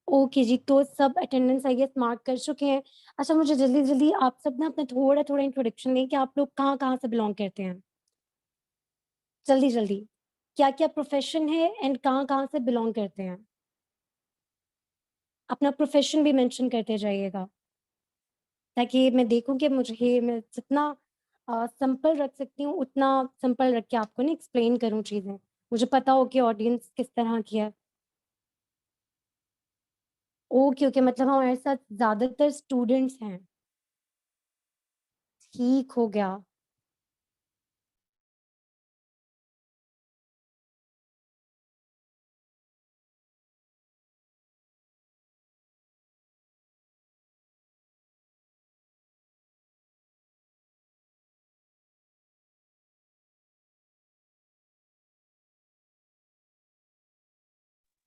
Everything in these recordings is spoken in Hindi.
ओके जी, तो सब अटेंडेंस आई गेस मार्क कर चुके हैं। अच्छा, मुझे जल्दी-जल्दी आप सब ना अपना थोड़ा-थोड़ा इंट्रोडक्शन दें कि आप लोग कहाँ-कहाँ से बिलॉन्ग करते हैं? जल्दी-जल्दी। क्या-क्या प्रोफ़ेशन है एंड कहाँ-कहाँ से बिलॉन्ग करते हैं? अपना प्रोफ़ेशन भी मेंशन करते जाइएगा, ताकि मैं देखूँ कि मुझे मैं जितना सिंपल रख सकती हूँ, उतना सिंपल रख के आपको ना एक्सप्लेन करूँ चीज़ें। मुझे पता हो कि ऑडियंस किस तरह की है। ओके, ओके, मतलब हमारे साथ ज़्यादातर स्टूडेंट्स हैं। ठीक हो गया।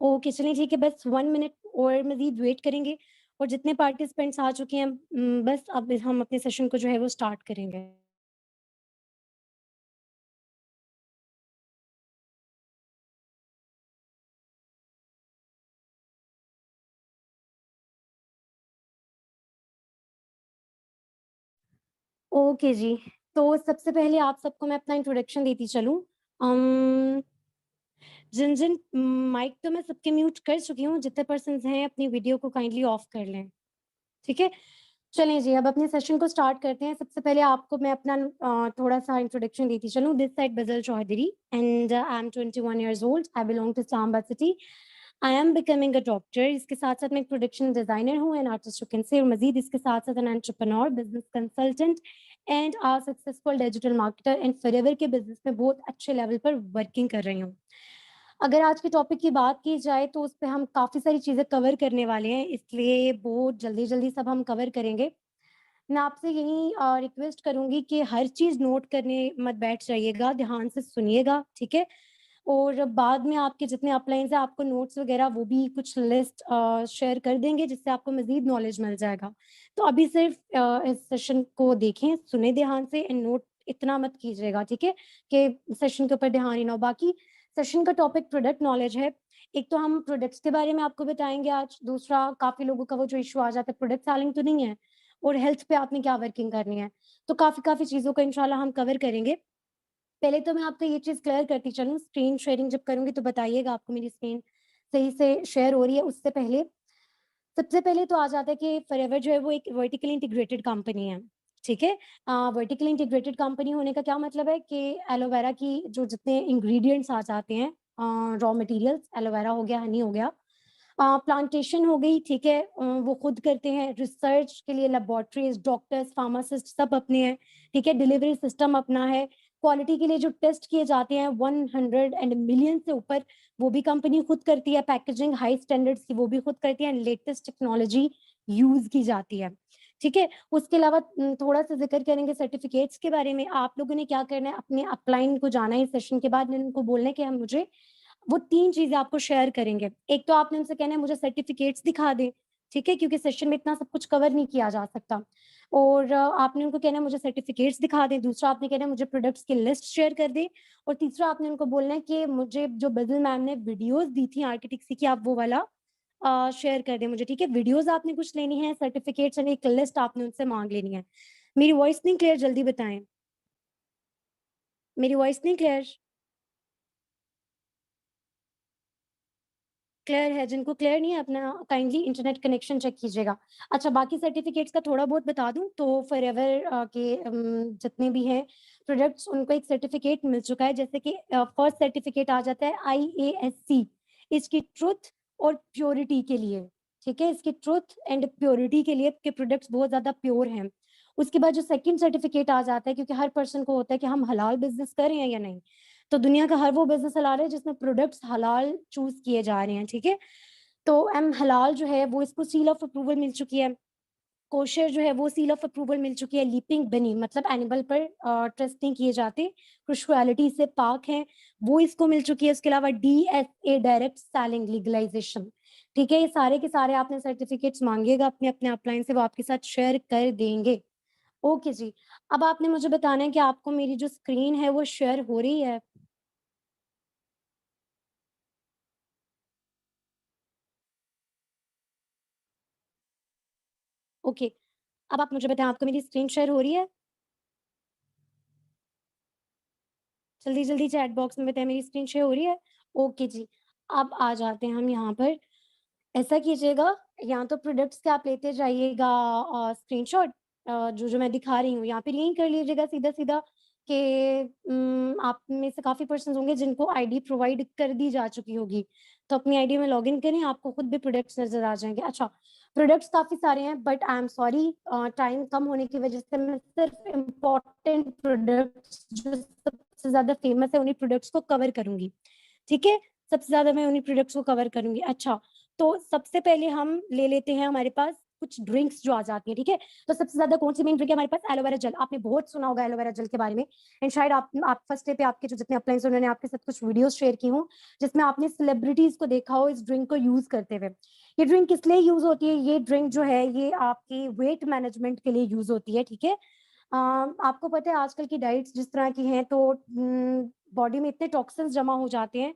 ओके, चलिए ठीक है, बस 1 मिनट और मज़ीद वेट करेंगे और जितने पार्टिसिपेंट्स आ चुके हैं बस अब हम अपने सेशन को जो है वो स्टार्ट करेंगे। ओके जी, तो सबसे पहले आप सबको मैं अपना इंट्रोडक्शन देती चलूँ। अम, जिन-जिन माइक तो मैं सबके म्यूट कर चुकी हूँ, जितने पर्सन्स हैं अपनी वीडियो को काइंडली ऑफ कर लें, ठीक है? चलिए जी, अब अपने सेशन को स्टार्ट करते हैं। सबसे पहले आपको मैं अपना थोड़ा-सा इंट्रोडक्शन देती चलूँ। This side Bazal Chaudhry and I am 21 years old. I belong to Islamabad city. I am becoming a doctor. इसके साथ-साथ मैं एक प्रोडक्शन डिज़ाइनर हूँ and artist you can say, और मज़ीद इसके साथ-साथ an entrepreneur, business consultant and a successful digital marketer and forever के बिज़नेस में बहुत अच्छे लेवल पर वर्किंग कर रही हूँ। अगर आज के टॉपिक की बात की जाए तो उसपे हम काफ़ी सारी चीज़ें कवर करने वाले हैं, इसलिए बहुत जल्दी-जल्दी सब हम कवर करेंगे। मैं आपसे यही रिक्वेस्ट करूँगी कि हर चीज़ नोट करने मत बैठ जाइएगा, ध्यान से सुनिएगा, ठीक है? और बाद में आपके जितने अपलाइन्स हैं, आपको नोट्स वगैरह वो भी कुछ लिस्ट शेयर कर देंगे, जिससे आपको मज़ीद नॉलेज मिल जाएगा। तो अभी सिर्फ़ इस सेशन को देखें, सुनें ध्यान से एंड नोट इतना मत कीजिएगा, ठीक है? कि सेशन के ऊपर ध्यान ही ना हो। बाकी सेशन का टॉपिक प्रोडक्ट नॉलेज है। एक तो हम प्रोडक्ट्स के बारे में आपको बताएँगे आज, दूसरा काफ़ी लोगों का वो जो इश्यू आ जाता है, प्रोडक्ट सेलिंग तो नहीं है और हेल्थ पे आपने क्या वर्किंग करनी है। तो काफ़ी चीज़ों को इंशाल्लाह हम कवर करेंगे। पहले तो मैं आपको ये चीज़ क्लियर करती चलूँ, स्क्रीन शेयरिंग जब करूँगी तो बताइएगा आपको मेरी स्क्रीन सही से शेयर हो रही है। उससे पहले सबसे पहले तो आ जाता है कि फॉरएवर जो है वो एक वर्टिकली इंटीग्रेटेड कंपनी है, ठीक है? वर्टिकली इंटीग्रेटेड कंपनी होने का क्या मतलब है कि एलोवेरा की जो जितने इंग्रीडिएंट्स आ जाते हैं, रॉ मटेरियल्स, एलोवेरा हो गया, हनी हो गया, प्लांटेशन हो गई, ठीक है? वो खुद करते हैं, रिसर्च के लिए लैबोरेटरीज़, डॉक्टर्स, फार्मासिस्ट सब अपने हैं, ठीक है? डिलीवरी सिस्टम अपना है, क्वालिटी के लिए जो टेस्ट किए जाते हैं 100 एंड मिलियन से ऊपर, वो भी कंपनी खुद करती है, पैकेजिंग हाई स्टैंडर्ड्स की वो भी खुद करती है, लेटेस्ट टेक्नोलॉजी यूज़ की जाती है, ठीक है? उसके अलावा थोड़ा-सा ज़िक्र करेंगे सर्टिफिकेट्स के बारे में। आप लोगों ने क्या करना है, अपने अपलाइन को जाना है इस सेशन के बाद, उनको बोलना है कि हम मुझे वो 3 चीज़ें आपको शेयर करेंगे। एक तो आपने उनसे कहना है मुझे सर्टिफिकेट्स दिखा दें, ठीक है? क्योंकि सेशन में इतना सब कुछ कवर नहीं किया जा सकता। और आपने उनको कहना है मुझे सर्टिफिकेट्स दिखा दें, दूसरा आपने कहना है मुझे प्रोडक्ट्स की लिस्ट शेयर कर दें और तीसरा आपने उनको बोलना है कि मुझे जो बिज़ल मैम ने वीडियोज़ दी थी आर्किटेक्ट की, आप वो वाला शेयर कर दें मुझे, ठीक है? वीडियोज़ आपने कुछ लेनी है, सर्टिफिकेट्स एंड एक लिस्ट आपने उनसे माँग लेनी है। मेरी वॉइस नहीं क्लियर? जल्दी बताएँ। मेरी वॉइस नहीं क्लियर? क्लियर है, जिनको क्लियर नहीं है अपना काइंडली इंटरनेट कनेक्शन चेक कीजिएगा। अच्छा, बाकी सर्टिफ़िकेट्स का थोड़ा बहुत बता दूँ तो फॉरएवर के जितने भी हैं प्रोडक्ट्स उनको एक सर्टिफ़िकेट मिल चुका है, जैसे कि फर्स्ट सर्टिफ़िकेट आ जाता है IASC, इसकी ट्रुथ और प्योरिटी के लिए, ठीक है? इसकी ट्रुथ एंड प्योरिटी के लिए कि प्रोडक्ट्स बहुत ज़्यादा प्योर हैं। उसके बाद जो सेकंड सर्टिफ़िकेट आ जाता है, क्योंकि हर पर्सन को होता है कि हम हलाल बिज़नेस कर रहे हैं या नहीं। तो दुनिया का हर वो बिज़नेस हलाल है जिसमें प्रोडक्ट्स हलाल चूज़ किए जा रहे हैं, ठीक है? तो हलाल जो है वो इसको सील ऑफ अप्रूवल मिल चुकी है। कोशर जो है वो सील ऑफ अप्रूवल मिल चुकी है। लीपिंग बनी मतलब एनिमल पर ट्रस्ट नहीं किए जाते, क्रुशुअलिटी से पाक हैं, वो इसको मिल चुकी है। उसके अलावा DSA डायरेक्ट सेलिंग लीगलाइज़ेशन, ठीक है? ये सारे के सारे आपने सर्टिफिकेट्स माँगिएगा अपने अपलाइन से, वो आपके साथ शेयर कर देंगे। ओके जी। अब आपने मुझे बताना है कि आपको मेरी जो स्क्रीन है वो शेयर हो रही है? ओके, अब आप मुझे बताएं आपको मेरी स्क्रीन शेयर हो रही है? जल्दी जल्दी चैट बॉक्स में बताएं मेरी स्क्रीन शेयर हो रही है? ओके जी, अब आ जाते हैं हम यहाँ पर। ऐसा कीजिएगा, या तो प्रोडक्ट्स के आप लेते जाइएगा स्क्रीनशॉट, जो मैं दिखा रही हूँ यहाँ पे यहीं कर लीजिएगा सीधा-सीधा कि आप में से काफ़ी पर्सन्स होंगे जिनको आईडी प्रोवाइड कर दी जा चुकी होगी। तो अपनी आईडी में लॉगिन करें, आपको खुद भी प्रोडक्ट्स नज़र आ जाएँगे। अच्छा, प्रोडक्ट्स काफ़ी सारे हैं but I am sorry time कम होने की वज़ह से मैं सिर्फ़ इम्पोर्टेंट प्रोडक्ट्स जो सबसे ज़्यादा फेमस है उन्हीं प्रोडक्ट्स को कवर करूँगी। ठीक है? सबसे ज़्यादा मैं उन्हीं प्रोडक्ट्स को कवर करूँगी। अच्छा, तो सबसे पहले हम ले लेते हैं हमारे पास कुछ ड्रिंक्स जो आ जाती हैं, ठीक है? तो सबसे ज़्यादा कौन-सी मेन ड्रिंक है हमारे पास? Aloe vera gel. आपने बहुत सुना होगा एलोवेरा जेल के बारे में एंड शायद आप फर्स्ट डे पे आपके जो जितने अपलाइंस उन्होंने आपके साथ कुछ वीडियोज़ शेयर की हों, जिसमें आपने सेलिब्रिटीज़ को देखा हो इस ड्रिंक को यूज़ करते हुए। ये ड्रिंक किस लिए यूज़ होती है? ये ड्रिंक जो है ये आपकी वेट मैनेजमेंट के लिए यूज़ होती है, ठीक है? आपको पता है आजकल की डाइट्स जिस तरह की हैं तो बॉडी में इतने टॉक्सिन्स जमा हो जाते हैं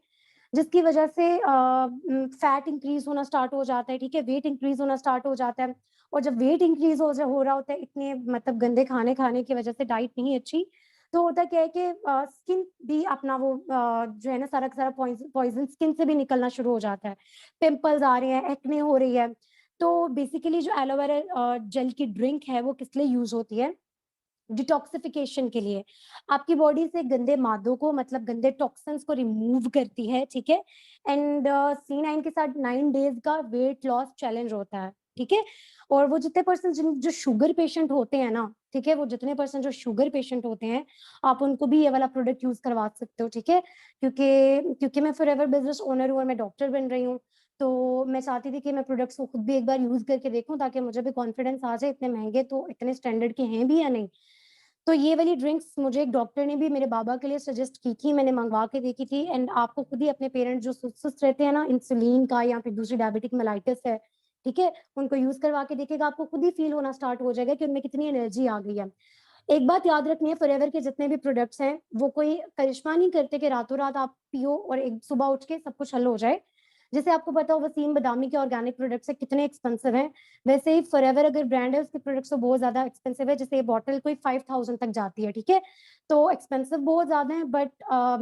जिसकी वजह से फैट इंक्रीज़ होना स्टार्ट हो जाता है, ठीक है? वेट इंक्रीज़ होना स्टार्ट हो जाता है और जब वेट इंक्रीज़ हो रहा होता है इतने मतलब गंदे खाने खाने की वजह से डाइट नहीं अच्छी, तो होता क्या है कि स्किन भी अपना वो जो है ना सारा का सारा पॉइज़न स्किन से भी निकलना शुरू हो जाता है। पिंपल्स आ रहे हैं, एक्ने हो रही है। तो बेसिकली जो एलोवेरा जेल की ड्रिंक है वो किस लिए यूज़ होती है? डिटॉक्सिफिकेशन के लिए। आपकी बॉडी से गंदे मादों को मतलब गंदे टॉक्सिन्स को रिमूव करती है, ठीक है? एंड C9 के साथ 9 डेज़ का वेट लॉस चैलेंज होता है, ठीक है? और वो जितने पर्सन जो शुगर पेशेंट होते हैं ना, ठीक है? वो जितने पर्सन जो शुगर पेशेंट होते हैं, आप उनको भी ये वाला प्रोडक्ट यूज़ करवा सकते हो, ठीक है? क्योंकि मैं फॉरएवर बिज़नेस ओनर हूँ और मैं डॉक्टर बन रही हूँ, तो मैं चाहती थी कि मैं प्रोडक्ट्स को खुद भी एक बार यूज़ करके देखूँ ताकि मुझे भी कॉन्फिडेंस आ जाए, इतने महँगे तो इतने स्टैंडर्ड के हैं भी या नहीं। तो ये वाली ड्रिंक्स मुझे एक डॉक्टर ने भी मेरे बाबा के लिए सजेस्ट की थी, मैंने मँगवा के देखी थी एंड आपको खुद ही अपने पेरेंट्स जो सुस्त रहते हैं ना इंसुलिन का या फिर दूसरी डायबिटिक मेलाइटिस है, ठीक है? उनको यूज़ करवा के देखिएगा, आपको खुद ही फ़ील होना स्टार्ट हो जाएगा कि उनमें कितनी एनर्जी आ गई है। एक बात याद रखनी है फॉरएवर के जितने भी प्रोडक्ट्स हैं, वो कोई करिश्मा नहीं करते कि रातों-रात आप पियो और एक सुबह उठ के सब कुछ हल हो जाए। जैसे आपको पता हो वसीम बदामी के ऑर्गेनिक प्रोडक्ट्स हैं कितने एक्सपेंसिव हैं, वैसे ही फॉरएवर अगर ब्रांड है उसके प्रोडक्ट्स तो बहुत ज़्यादा एक्सपेंसिव है, जैसे ये बॉटल कोई 5000 तक जाती है, ठीक है? तो एक्सपेंसिव बहुत ज़्यादा है बट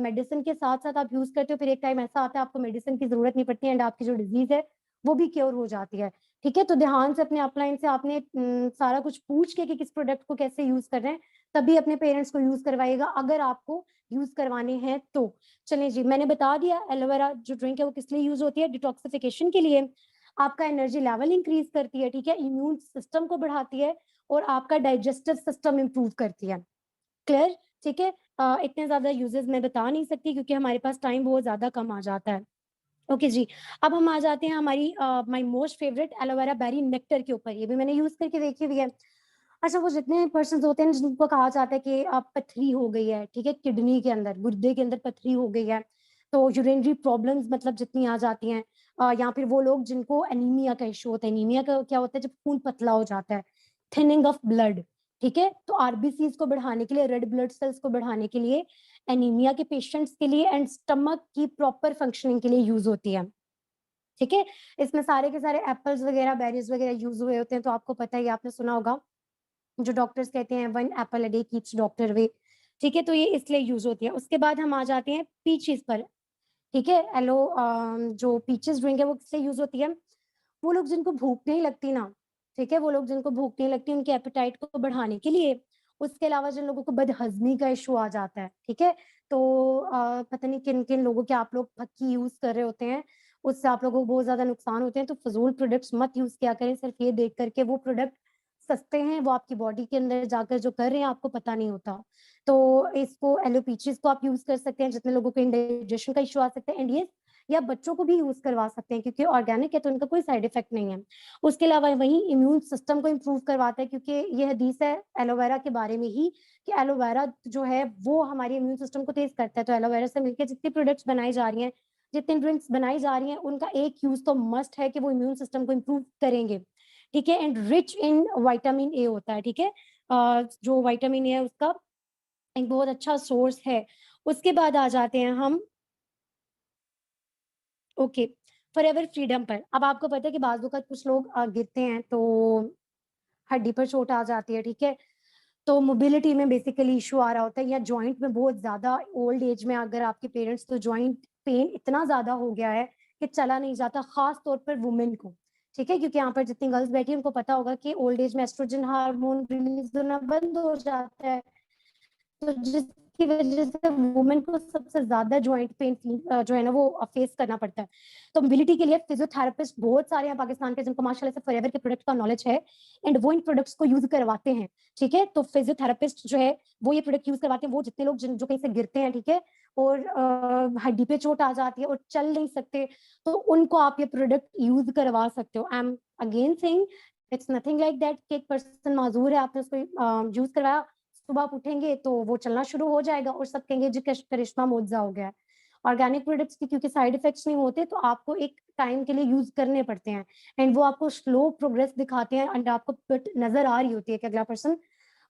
मेडिसिन के साथ-साथ आप यूज़ करते हो फिर एक टाइम ऐसा आता है आपको मेडिसिन की ज़रूरत नहीं पड़ती एंड आपकी जो डिज़ीज़ है, वो भी क्योर हो जाती है, ठीक है? तो ध्यान से अपने अपलाइन से आपने सारा कुछ पूछ के कि किस प्रोडक्ट को कैसे यूज़ कर रहे हैं, तभी अपने पेरेंट्स को यूज़ करवाइएगा अगर आपको यूज़ करवाने हैं तो। चलिए जी, मैंने बता दिया एलोवेरा जो ड्रिंक है वो किस लिए यूज़ होती है, डिटॉक्सिफिकेशन के लिए, आपका एनर्जी लेवल इंक्रीज़ करती है, ठीक है? इम्यून सिस्टम को बढ़ाती है और आपका डाइजेस्टिव सिस्टम इम्प्रूव करती है। क्लियर? ठीक है? इतने ज़्यादा यूज़ेज़ मैं बता नहीं सकती क्योंकि हमारे पास टाइम बहुत ज़्यादा कम आ जाता है। ओके जी, अब हम आ जाते हैं हमारी my most favourite aloe vera berry nectar के ऊपर, ये भी मैंने यूज़ करके देखी हुई है। अच्छा, वो जितने पर्सन्स होते हैं जिनको कहा जाता है कि पथरी हो गई है, ठीक है? किडनी के अंदर, गुर्दे के अंदर पथरी हो गई है, तो यूरिनरी प्रॉब्लम्स मतलब जितनी आ जाती हैं या फिर वो लोग जिनको एनीमिया का इश्यू होता है, एनीमिया का क्या होता है जब खून पतला हो जाता है, थिनिंग ऑफ ब्लड, ठीक है? तो आरबीसीज़ को बढ़ाने के लिए, रेड ब्लड सेल्स को बढ़ाने के लिए, एनीमिया के पेशेंट्स के लिए एंड स्टमक की प्रॉपर फंक्शनिंग के लिए यूज़ होती है, ठीक है? इसमें सारे के सारे एप्पल्स वगैरह, बेरीज़ वगैरह यूज़ हुए होते हैं, तो आपको पता ही है, आपने सुना होगा जो डॉक्टर्स कहते हैं one apple a day keeps doctor away, ठीक है? तो ये इसलिए यूज़ होती है। उसके बाद हम आ जाते हैं पीचेस पर, ठीक है? जो पीचेस ड्रिंक है वो किससे यूज़ होती है? वो लोग जिनको भूख नहीं लगती ना, ठीक है? वो लोग जिनको भूख नहीं लगती उनके एपेटाइट को बढ़ाने के लिए, उसके अलावा जिन लोगों को बदहज़मी का इश्यू आ जाता है, ठीक है? तो पता नहीं किन-किन लोगों के आप लोग फक्की यूज़ कर रहे होते हैं, उससे आप लोगों को बहुत ज़्यादा नुकसान होते हैं, तो फ़िज़ूल प्रोडक्ट्स मत यूज़ किया करें, सिर्फ़ ये देख कर के वो प्रोडक्ट सस्ते हैं, वो आपकी बॉडी के अंदर जाकर जो कर रहे हैं आपको पता नहीं होता। तो इसको एलो पीचेस को आप यूज़ कर सकते हैं, जितने लोगों को इंडाइजेशन का इश्यू आ सकता है एंड ये या बच्चों को भी यूज़ करवा सकते हैं क्योंकि ऑर्गेनिक है तो इनका कोई साइड इफेक्ट नहीं है। उसके अलावा वही इम्यून सिस्टम को इम्प्रूव करवाता है क्योंकि ये हदीस है एलोवेरा के बारे में ही कि एलोवेरा जो है वो हमारे इम्यून सिस्टम को तेज़ करता है। तो एलोवेरा से मिलके जितनी प्रोडक्ट्स बनाई जा रही हैं, जितनी ड्रिंक्स बनाई जा रही हैं, उनका एक यूज़ तो मस्ट है कि वो इम्यून सिस्टम को इम्प्रूव करेंगे। ठीक है? And rich in vitamin A होता है, ठीक है? जो विटामिन ए है उसका एक बहुत अच्छा सोर्स है। उसके बाद आ जाते हैं हम ओके, फॉरएवर फ्रीडम पर। अब आपको पता है कि बाज़ वक़्त कुछ लोग गिरते हैं तो हड्डी पर चोट आ जाती है, ठीक है? तो मोबिलिटी में बेसिकली इश्यू आ रहा होता है, या जॉइंट में बहुत ज़्यादा ओल्ड एज में अगर आपके पेरेंट्स, तो जॉइंट पेन इतना ज़्यादा हो गया है कि चला नहीं जाता, खास तौर पर वुमेन को, ठीक है? क्योंकि यहाँ पर जितनी गर्ल्स बैठी हैं उनको पता होगा कि ओल्ड एज में एस्ट्रोजन हार्मोन रिलीज़ होना बंद हो जाता है। तो जिसकी वजह से वुमेन को सबसे ज़्यादा जॉइंट पेन जो है ना वो फेस करना पड़ता है। तो मोबिलिटी के लिए फिजियोथेरेपिस्ट बहुत सारे हैं पाकिस्तान के, जिनको माशाल्लाह से फॉरएवर के प्रोडक्ट का नॉलेज है एंड वो इन प्रोडक्ट्स को यूज़ करवाते हैं, ठीक है? तो फिजियोथेरेपिस्ट जो है वो ये प्रोडक्ट यूज़ करवाते हैं, वो जितने लोग जो कहीं से गिरते हैं, ठीक है? और हड्डी पे चोट आ जाती है और चल नहीं सकते, तो उनको आप ये प्रोडक्ट यूज़ करवा सकते हो। I am again saying it's nothing like that कि एक पर्सन माज़ूर है, आपने उसको यूज़ करवाया, सुबह आप उठेंगे तो वो चलना शुरू हो जाएगा और सब कहेंगे जी करिश्मा मुआवजा हो गया है। ऑर्गेनिक प्रोडक्ट्स की क्योंकि साइड इफेक्ट्स नहीं होते, तो आपको एक टाइम के लिए यूज करने पड़ते हैं एंड वो आपको स्लो प्रोग्रेस दिखाते हैं एंड आपको नजर आ रही होती है कि अगला पर्सन,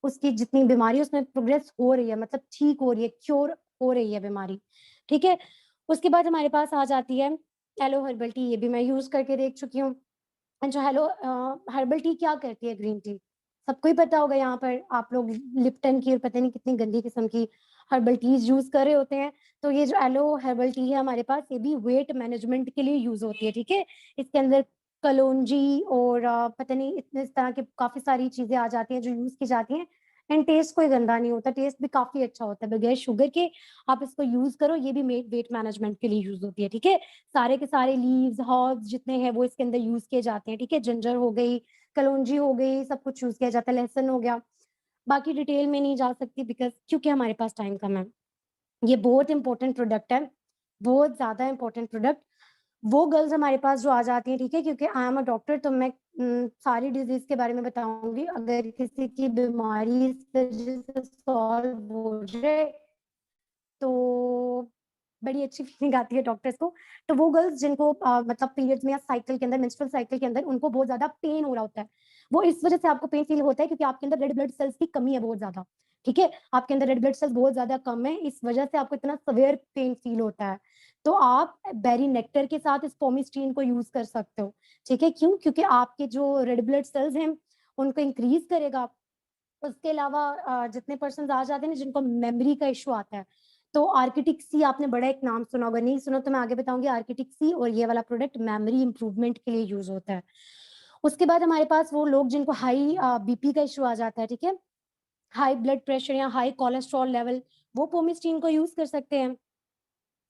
उसकी जितनी बीमारी है उसमें प्रोग्रेस हो रही है, मतलब ठीक हो रही है, क्योर हो रही है बीमारी, ठीक है? उसके बाद हमारे पास आ जाती है एलो हर्बल टी, ये भी मैं यूज करके देख चुकी हूँ। अच्छा हेलो, हर्बल टी क्या करती है ग्रीन टी? सबको ही पता होगा, यहाँ पर आप लोग लिप्टन की और पता नहीं कितनी गंदी किस्म की हर्बल टीज यूज कर रहे होते हैं। तो ये जो एलो हर्बल टी है हमारे पास, ये भी वेट मैनेजमेंट के लिए यूज होती है, ठीक है? इसके अंदर कलौंजी और पता नहीं इतने इस तरह की काफी सारी चीजें आ जाती हैं जो यूज की जाती हैं एंड टेस्ट कोई गंदा नहीं होता, टेस्ट भी काफी अच्छा होता है बगैर शुगर के। आप इसको यूज करो, ये भी वेट मैनेजमेंट के लिए यूज होती है, ठीक है? सारे के सारे लीव्स हर्ब्स जितने हैं वो इसके अंदर यूज किए जाते हैं, ठीक है? जिंजर हो गई, कलौंजी हो गई, सब कुछ यूज किया जाता है, लहसुन हो गया। बाकी डिटेल में नहीं जा सकती बिकॉज क्योंकि हमारे पास टाइम कम है। ये बहुत इंपॉर्टेंट प्रोडक्ट है, बहुत ज्यादा इंपॉर्टेंट प्रोडक्ट। वो गर्ल्स हमारे पास जो आ जाती हैं, ठीक है, क्योंकि आई एम अ डॉक्टर, तो मैं सारी डिजीज के बारे में बताऊंगी। अगर किसी की बीमारी इस वजह से सॉल्व हो जाए तो बड़ी अच्छी फीलिंग आती है डॉक्टर्स को। तो वो गर्ल्स जिनको मतलब पीरियड्स में या साइकिल के अंदर, मेंस्ट्रुअल साइकिल के अंदर उनको बहुत ज़्यादा पेन हो रहा होता है। वो इस वजह से आपको पेन फील होता है क्योंकि आपके अंदर रेड ब्लड सेल्स की कमी है बहुत ज़्यादा, ठीक है? आपके अंदर रेड ब्लड सेल्स बहुत ज़्यादा कम है, इस वजह से आपको इतना सेवियर पेन फील होता है। तो आप बेरी नेक्टर के साथ इस पोमिस्टीन को यूज़ कर सकते हो, ठीक है? क्यों? क्योंकि आपके जो रेड ब्लड सेल्स हैं, उनको इंक्रीज़ करेगा। उसके अलावा जितने पर्सन्स आ जाते हैं ना जिनको मेमोरी का इश्यू आता है, तो आर्किटिक सी आपने बड़ा एक नाम सुना होगा, नहीं सुना तो मैं आगे बताऊंगी। आर्किटिक सी और ये वाला प्रोडक्ट मेमोरी इंप्रूवमेंट के लिए यूज होता है। उसके बाद हमारे पास वो लोग जिनको हाई बीपी का इश्यू आ जाता है, ठीक है, हाई ब्लड प्रेशर या हाई कोलेस्ट्रॉल लेवल, वो पोमिस्टीन को यूज कर सकते हैं।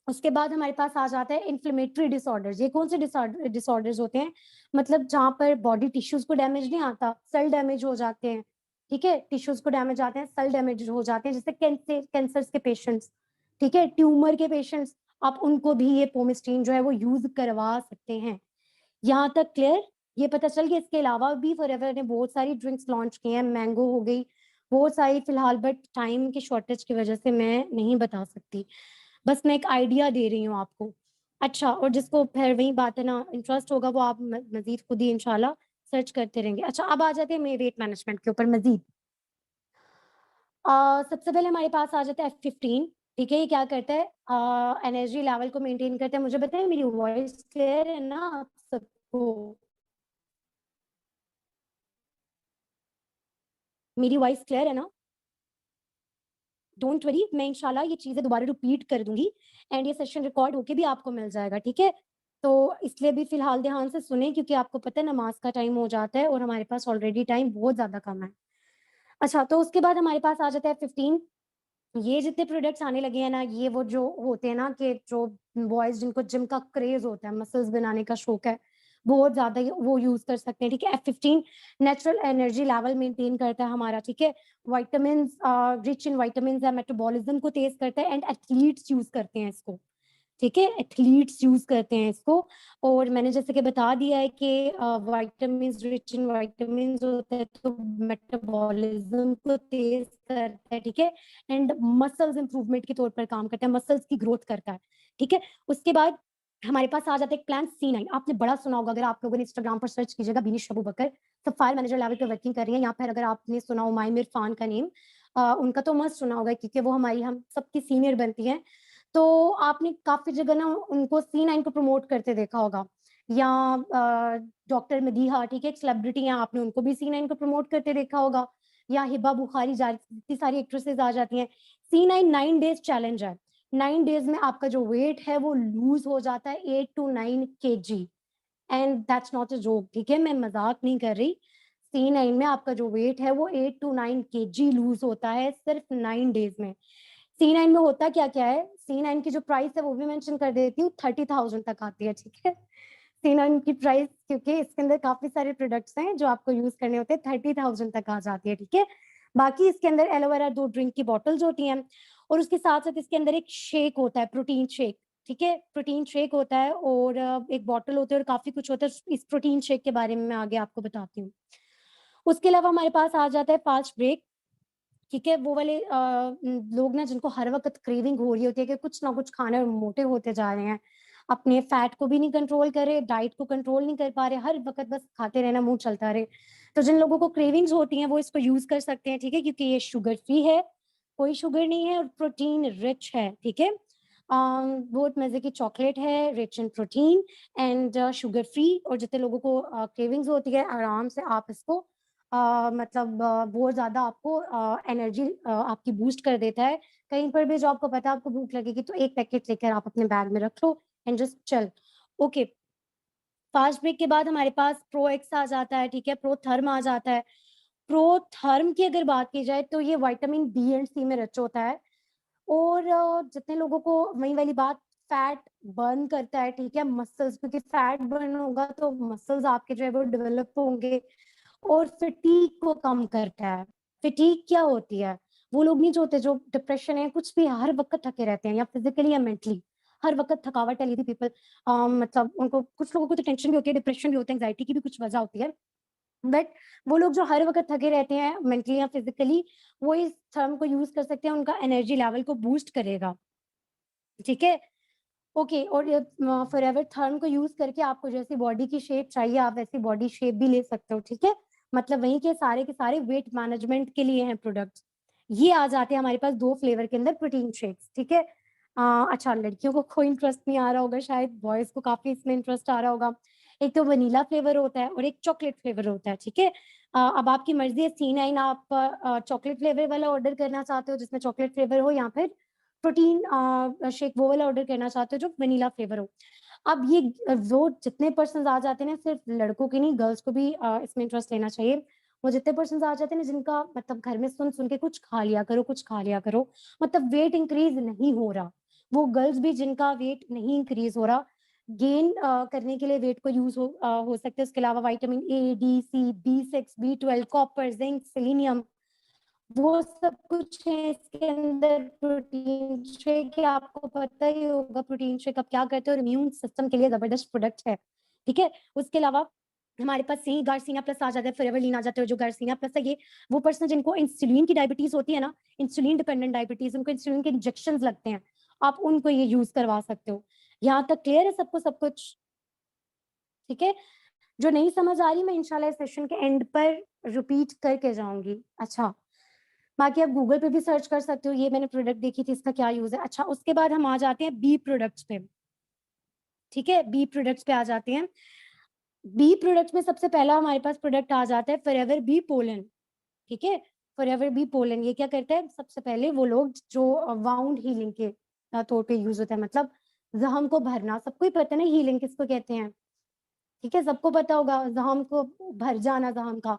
उसके बाद हमारे पास आ जाता है इन्फ्लेमेटरी डिसऑर्डर्स। ये कौन से डिसऑर्डर्स होते हैं? मतलब जहां पर बॉडी टिश्यूज को डैमेज नहीं आता, सेल डैमेज हो जाते हैं, ठीक है? टिश्यूज को डैमेज आते हैं, सेल डैमेज हो जाते हैं, जैसे कैंसर के पेशेंट्स, ठीक है, ट्यूमर के पेशेंट्स, आप उनको भी ये पोमिस्टीन जो है वो यूज करवा सकते हैं। यहाँ तक क्लियर? ये पता चल गया। इसके अलावा भी फॉरएवर ने बहुत सारी ड्रिंक्स लॉन्च की हैं, मैंगो हो गई, बहुत सारी फिलहाल, बट टाइम की शॉर्टेज की वजह से मैं नहीं बता सकती, बस मैं एक आइडिया दे रही हूँ आपको। अच्छा, और जिसको फिर वही बात है ना इंटरेस्ट होगा वो आप मजीद खुद ही इंशाल्लाह सर्च करते रहेंगे। अच्छा, अब आ जाते हैं मेरे वेट मैनेजमेंट के ऊपर मजीद। सबसे पहले हमारे पास आ जाता है F15, ठीक है? ये क्या करता है? एनर्जी लेवल को मेंटेन करता है। मुझे बताइए मेरी वॉइस क्लियर है ना आप सबको? मेरी वॉइस क्लियर है ना? डोंट वरी, मैं इंशाल्लाह ये चीजें दोबारा रिपीट कर दूंगी एंड ये सेशन रिकॉर्ड होके भी आपको मिल जाएगा, ठीक है? तो इसलिए भी फिलहाल ध्यान से सुने क्योंकि आपको पता है नमाज का टाइम हो जाता है और हमारे पास ऑलरेडी टाइम बहुत ज्यादा कम है। अच्छा, तो उसके बाद हमारे पास आ जाता है 15। ये जितने प्रोडक्ट्स आने लगे हैं ना, ये वो जो होते हैं ना कि जो बॉयज जिनको जिम का क्रेज होता है, मसल्स बनाने का शौक है बहुत ज्यादा, वो यूज कर सकते हैं, ठीक है? F15 natural energy level maintain करता है हमारा, ठीक है? विटामिन, रिच इन विटामिन है, मेटाबॉलिज्म को तेज करता है एंड एथलीट्स यूज करते हैं इसको, ठीक है? एथलीट्स यूज करते हैं इसको। और मैंने जैसे कि बता दिया है कि विटामिन्स, रिच इन विटामिन्स होता है तो मेटाबॉलिज्म को तेज करता है, ठीक है? एंड मसल्स इंप्रूवमेंट के तौर पर काम करता है, मसल्स की ग्रोथ करता है, ठीक है? उसके बाद हमारे पास आ जाता है एक प्लान C9। आपने बड़ा सुना होगा, अगर आप लोगों ने इंस्टाग्राम पर सर्च कीजिएगा, बिनिश अबू बकर सब फायर मैनेजर लेवल पे वर्किंग कर रही है यहाँ पर। अगर आपने सुना हो माइम इरफान का नेम, उनका तो मस्त सुना होगा क्योंकि वो हमारी, हम सबकी सीनियर बनती हैं। तो आपने काफ़ी जगह ना उनको C9 को प्रमोट करते देखा होगा या डॉक्टर मदीहा, ठीक है, एक सेलिब्रिटी हैं, आपने उनको भी C9 को प्रमोट करते देखा होगा, या हिबा बुखारी, इतनी सारी एक्ट्रेसेस आ जाती हैं। C9 9 डेज चैलेंज है। 9 डेज में आपका जो वेट है वो लूज हो जाता है 8 to 9 kg, and that's not a joke, ठीक है, मैं मजाक नहीं कर रही। C9 में आपका जो वेट है वो 8 to 9 kg लूज होता है सिर्फ 9 डेज में। C9 में होता क्या क्या है, C9 की जो प्राइस है वो भी मेंशन कर देती हूँ, 30,000 तक आती है, ठीक है। C9 की प्राइस, क्योंकि इसके अंदर काफी सारे प्रोडक्ट्स हैं जो आपको यूज करने होते हैं, 30,000 तक आ जाती है, ठीक है। बाकी इसके अंदर एलोवेरा 2 ड्रिंक की बॉटल्स होती हैं, और उसके साथ साथ इसके अंदर एक शेक होता है, प्रोटीन शेक, ठीक है, प्रोटीन शेक होता है, और एक बॉटल होती है, और काफी कुछ होता है। इस प्रोटीन शेक के बारे में मैं आगे आपको बताती हूँ। उसके अलावा हमारे पास आ जाता है फास्ट ब्रेक, ठीक है, वो वाले लोग ना जिनको हर वक़्त क्रेविंग हो रही होती है कि कुछ ना कुछ खाने और मोटे होते जा रहे हैं, अपने फैट को भी नहीं कंट्रोल कर रहे, डाइट को कंट्रोल नहीं कर पा रहे, हर वक़्त बस खाते रहना, मुँह चलता रहे। तो जिन लोगों को क्रेविंग्स होती हैं वो इसको यूज़ कर सकते हैं, ठीक है, क्योंकि ये शुगर फ्री है, कोई शुगर नहीं है, और प्रोटीन रिच है, ठीक है। बहुत मज़े की चॉकलेट है, rich in protein and sugar free, और जितने लोगों को क्रेविंग्स होती है, आराम से आप इसको मतलब बहुत ज़्यादा आपको एनर्जी आपकी बूस्ट कर देता है। कहीं पर भी जो आपको पता है आपको भूख लगेगी तो एक पैकेट लेकर आप अपने बैग में रख लो and just chill. Okay, fast break के बाद हमारे पास प्रो एक्स आ जाता है, ठीक है, प्रो थर्म आ जाता है। प्रो थर्म की अगर बात की जाए तो ये विटामिन बी एंड सी में रिच होता है, और जितने लोगों को वही वाली बात, फैट बर्न करता है, ठीक है, मसल्स, क्योंकि फैट बर्न होगा तो मसल्स आपके जो है वो डेवलप होंगे, और फटीग को कम करता है। फटीग क्या होती है? वो लोग नहीं जो होते जो डिप्रेशन है, कुछ भी हर वक़्त थके रहते हैं, या फिज़िकली या मेंटली, हर वक़्त थकावट है, लेडी पीपल मतलब उनको, कुछ लोगों को तो टेंशन भी होती है, डिप्रेशन भी होता है, एंग्ज़ायटी की भी कुछ वजह होती है। बट वो लोग जो हर वक़्त थके रहते हैं मेंटली या फिज़िकली, वो इस टर्म को यूज़ कर सकते हैं, उनका एनर्जी लेवल को बूस्ट करेगा, ठीक है? ओके, और ये फॉरएवर थर्म को यूज़ करके आपको जैसी बॉडी की शेप चाहिए, आप वैसी बॉडी शेप भी ले सकते हो, ठीक है? मतलब वहीं के सारे वेट मैनेजमेंट के लिए हैं प्रोडक्ट्स। ये आ जाते हैं हमारे पास 2 फ्लेवर के अंदर प्रोटीन शेक्स, ठीक है? अच्छा, लड़कियों को कोई इंटरेस्ट नहीं आ रहा होगा शायद, बॉयज़ को काफ़ी इसमें इंटरेस्ट आ रहा होगा। एक तो वनीला फ्लेवर होता है और एक चॉकलेट फ्लेवर होता है, ठीक है? अब आपकी मर्ज़ी है, C9 आप चॉकलेट फ्लेवर वाला ऑर्डर करना चाहते हो जिसमें चॉकलेट फ्लेवर हो, या फिर प्रोटीन शेक वो वाला ऑर्डर करना चाहते हो जो वनीला फ्लेवर हो। अब ये वो जितने पर्सन्स आ जाते हैं ना, सिर्फ लड़कों के नहीं, गर्ल्स को भी इसमें इंटरेस्ट लेना चाहिए। वो जितने पर्सन्स आ जाते हैं ना जिनका मतलब घर में सुन-सुन के कुछ खा लिया करो, कुछ खा लिया करो, मतलब वेट इंक्रीज़ नहीं हो रहा। वो गर्ल्स भी जिनका वेट नहीं इंक्रीज़ हो रहा, गेन करने के लिए वेट को यूज़ हो सकता है। उसके अलावा vitamin A, D, C, B6, B12, copper, zinc, selenium, वो सब कुछ है इसके अंदर। प्रोटीन शेक, या आपको पता ही होगा प्रोटीन शेक अब क्या करते हैं, और इम्यून सिस्टम के लिए ज़बरदस्त प्रोडक्ट है, ठीक है? उसके अलावा हमारे पास सही गार्सिनिया प्लस आ जाता है, फॉरएवरलीन आ जाता है, जो गार्सिनिया प्लस है, ये वो पर्सन जिनको इंसुलिन की डायबिटीज़ होती है ना, इंसुलिन डिपेंडेंट डायबिटीज़, उनको इंसुलिन के इंजेक्शंस लगते हैं, आप उनको ये यूज़ करवा सकते हो। यहाँ तक क्लियर है सबको सब कुछ? ठीक है? जो नहीं समझ आ रही, मैं इंशाल्लाह इस सेशन के एंड पर रिपीट करके जाऊँगी। अच्छा, बाकी आप गूगल पे भी सर्च कर सकते हो, ये मैंने प्रोडक्ट देखी थी, इसका क्या यूज़ है। अच्छा, उसके बाद हम आ जाते हैं बी प्रोडक्ट्स पे, ठीक है? बी प्रोडक्ट्स पे आ जाते हैं। बी प्रोडक्ट्स में सबसे पहला हमारे पास प्रोडक्ट आ जाता है फॉरएवर बी पोलन, ठीक है? फॉरएवर बी पोलन ये क्या करता है, सबसे पहले वो लोग जो वाउंड हीलिंग के तौर पे यूज़ होता है, मतलब ज़ख्म को भरना, सबको ही पता है ना हीलिंग किसको कहते हैं। ठीक है, सबको पता होगा ज़ख्म को भर जाना ज़ख्म का,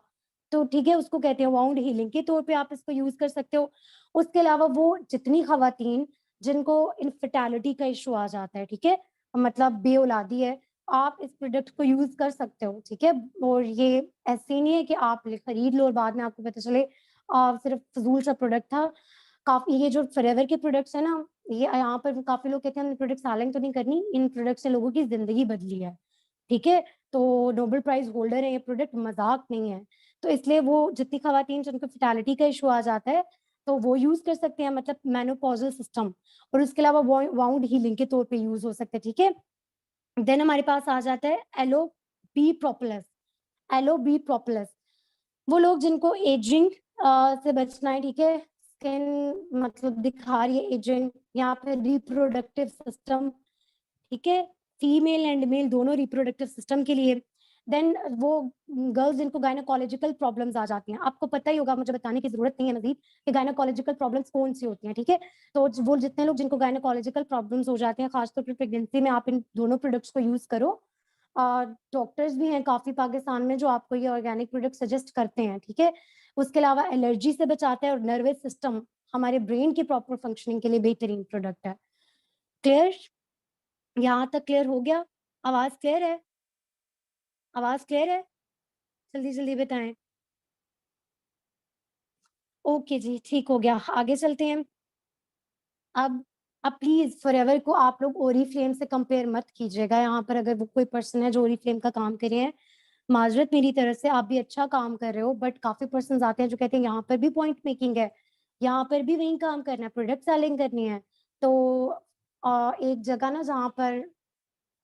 तो ठीक है, उसको कहते हैं वाउंड हीलिंग के तौर पे आप इसको यूज़ कर सकते हो। उसके अलावा वो जितनी ख़वातीन जिनको इन्फर्टिलिटी का इश्यू आ जाता है, ठीक है? मतलब बेऔलादी है, आप इस प्रोडक्ट को यूज़ कर सकते हो, ठीक है? और ये ऐसे ही नहीं है कि आप खरीद लो और बाद में आपको पता चले सिर्फ़ फ़िज़ूल सा प्रोडक्ट था। काफ़ी ये जो फॉरएवर के प्रोडक्ट्स हैं ना, ये यहाँ पर काफ़ी लोग कहते हैं हमने प्रोडक्ट सेलिंग तो नहीं करनी, इन प्रोडक्ट से लोगों की ज़िंदगी बदली है। ठीक है? तो नोबेल प्राइज़ होल्डर है ये प्रोडक्ट, मज़ाक नहीं है। तो इसलिए वो जितनी ख़वातीन जिनको फर्टिलिटी का इश्यू आ जाता है, तो वो यूज़ कर सकते हैं, मतलब मेनोपॉज़ल सिस्टम, और उसके अलावा वाउंड हीलिंग के तौर पे यूज़ हो सकता है, ठीक है? देन हमारे पास आ जाता है aloe bee propolis, aloe bee propolis. वो लोग जिनको एजिंग से बचना है, ठीक है? स्किन मतलब दिखा रही है एजिंग, या फिर रिप्रोडक्टिव सिस्टम, ठीक है? फीमेल एंड मेल दोनों रिप्रोडक्टिव सिस्टम के लिए। देन वो गर्ल्स जिनको गायनोकोलॉजिकल प्रॉब्लम्स आ जाती हैं, आपको पता ही होगा, मुझे बताने की जरूरत नहीं है मजीद कि गायनोकोलॉजिकल प्रॉब्लम्स कौन सी होती हैं, ठीक है। तो वो जितने लोग जिनको गायनोकोलॉजिकल प्रॉब्लम्स हो जाते हैं, खासतौर पर प्रेगनेंसी में, आप इन दोनों प्रोडक्ट्स को यूज करो। डॉक्टर्स भी हैं काफी पाकिस्तान में जो आपको ये ऑर्गेनिक प्रोडक्ट सजेस्ट करते हैं, ठीक है। उसके अलावा एलर्जी से बचाता है और नर्वस सिस्टम, हमारे ब्रेन की प्रॉपर फंक्शनिंग के लिए बेहतरीन प्रोडक्ट है। क्लियर? यहाँ तक क्लियर हो गया? आवाज क्लियर है? आवाज क्लियर है? जल्दी जल्दी बताएं। ओके जी, ठीक हो गया, आगे चलते हैं। अब प्लीज फॉरएवर को आप लोग ओरीफ्लेम से कंपेयर मत कीजिएगा। यहाँ पर अगर वो कोई पर्सन है जो ओरीफ्लेम का काम कर रहे हैं, माजरत मेरी तरफ से, आप भी अच्छा काम कर रहे हो, बट काफी पर्सन आते हैं जो कहते हैं यहाँ पर भी पॉइंट मेकिंग है, यहाँ पर भी वही काम करना है, प्रोडक्ट सेलिंग करनी है। तो एक जगह ना जहाँ पर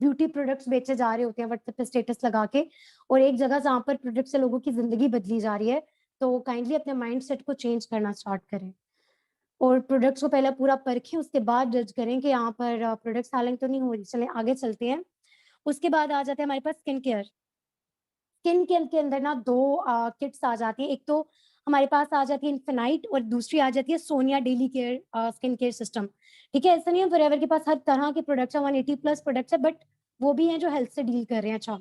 ब्यूटी प्रोडक्ट्स बेचे जा रहे होते हैं व्हाट्सएप पे स्टेटस लगा के, और एक जगह जहाँ पर प्रोडक्ट से लोगों की जिंदगी बदली जा रही है, तो काइंडली अपने माइंड सेट को चेंज करना स्टार्ट करें और प्रोडक्ट्स को पहले पूरा परखें, उसके बाद जज करें कि यहाँ पर प्रोडक्ट सेलिंग तो नहीं हो रही। चलें आगे चलते हैं। उसके बाद आ जाते हैं हमारे पास स्किन केयर। स्किन केयर के अंदर ना दो किट्स आ जाती है, एक तो हमारे पास आ जाती है इन्फिनाइट और दूसरी आ जाती है Sonia daily care skin care system. ठीक है, ऐसा नहीं है फॉरएवर के पास हर तरह के प्रोडक्ट्स है, 180 प्लस प्रोडक्ट्स है, बट वो भी हैं जो हेल्थ से डील कर रहे हैं। अच्छा,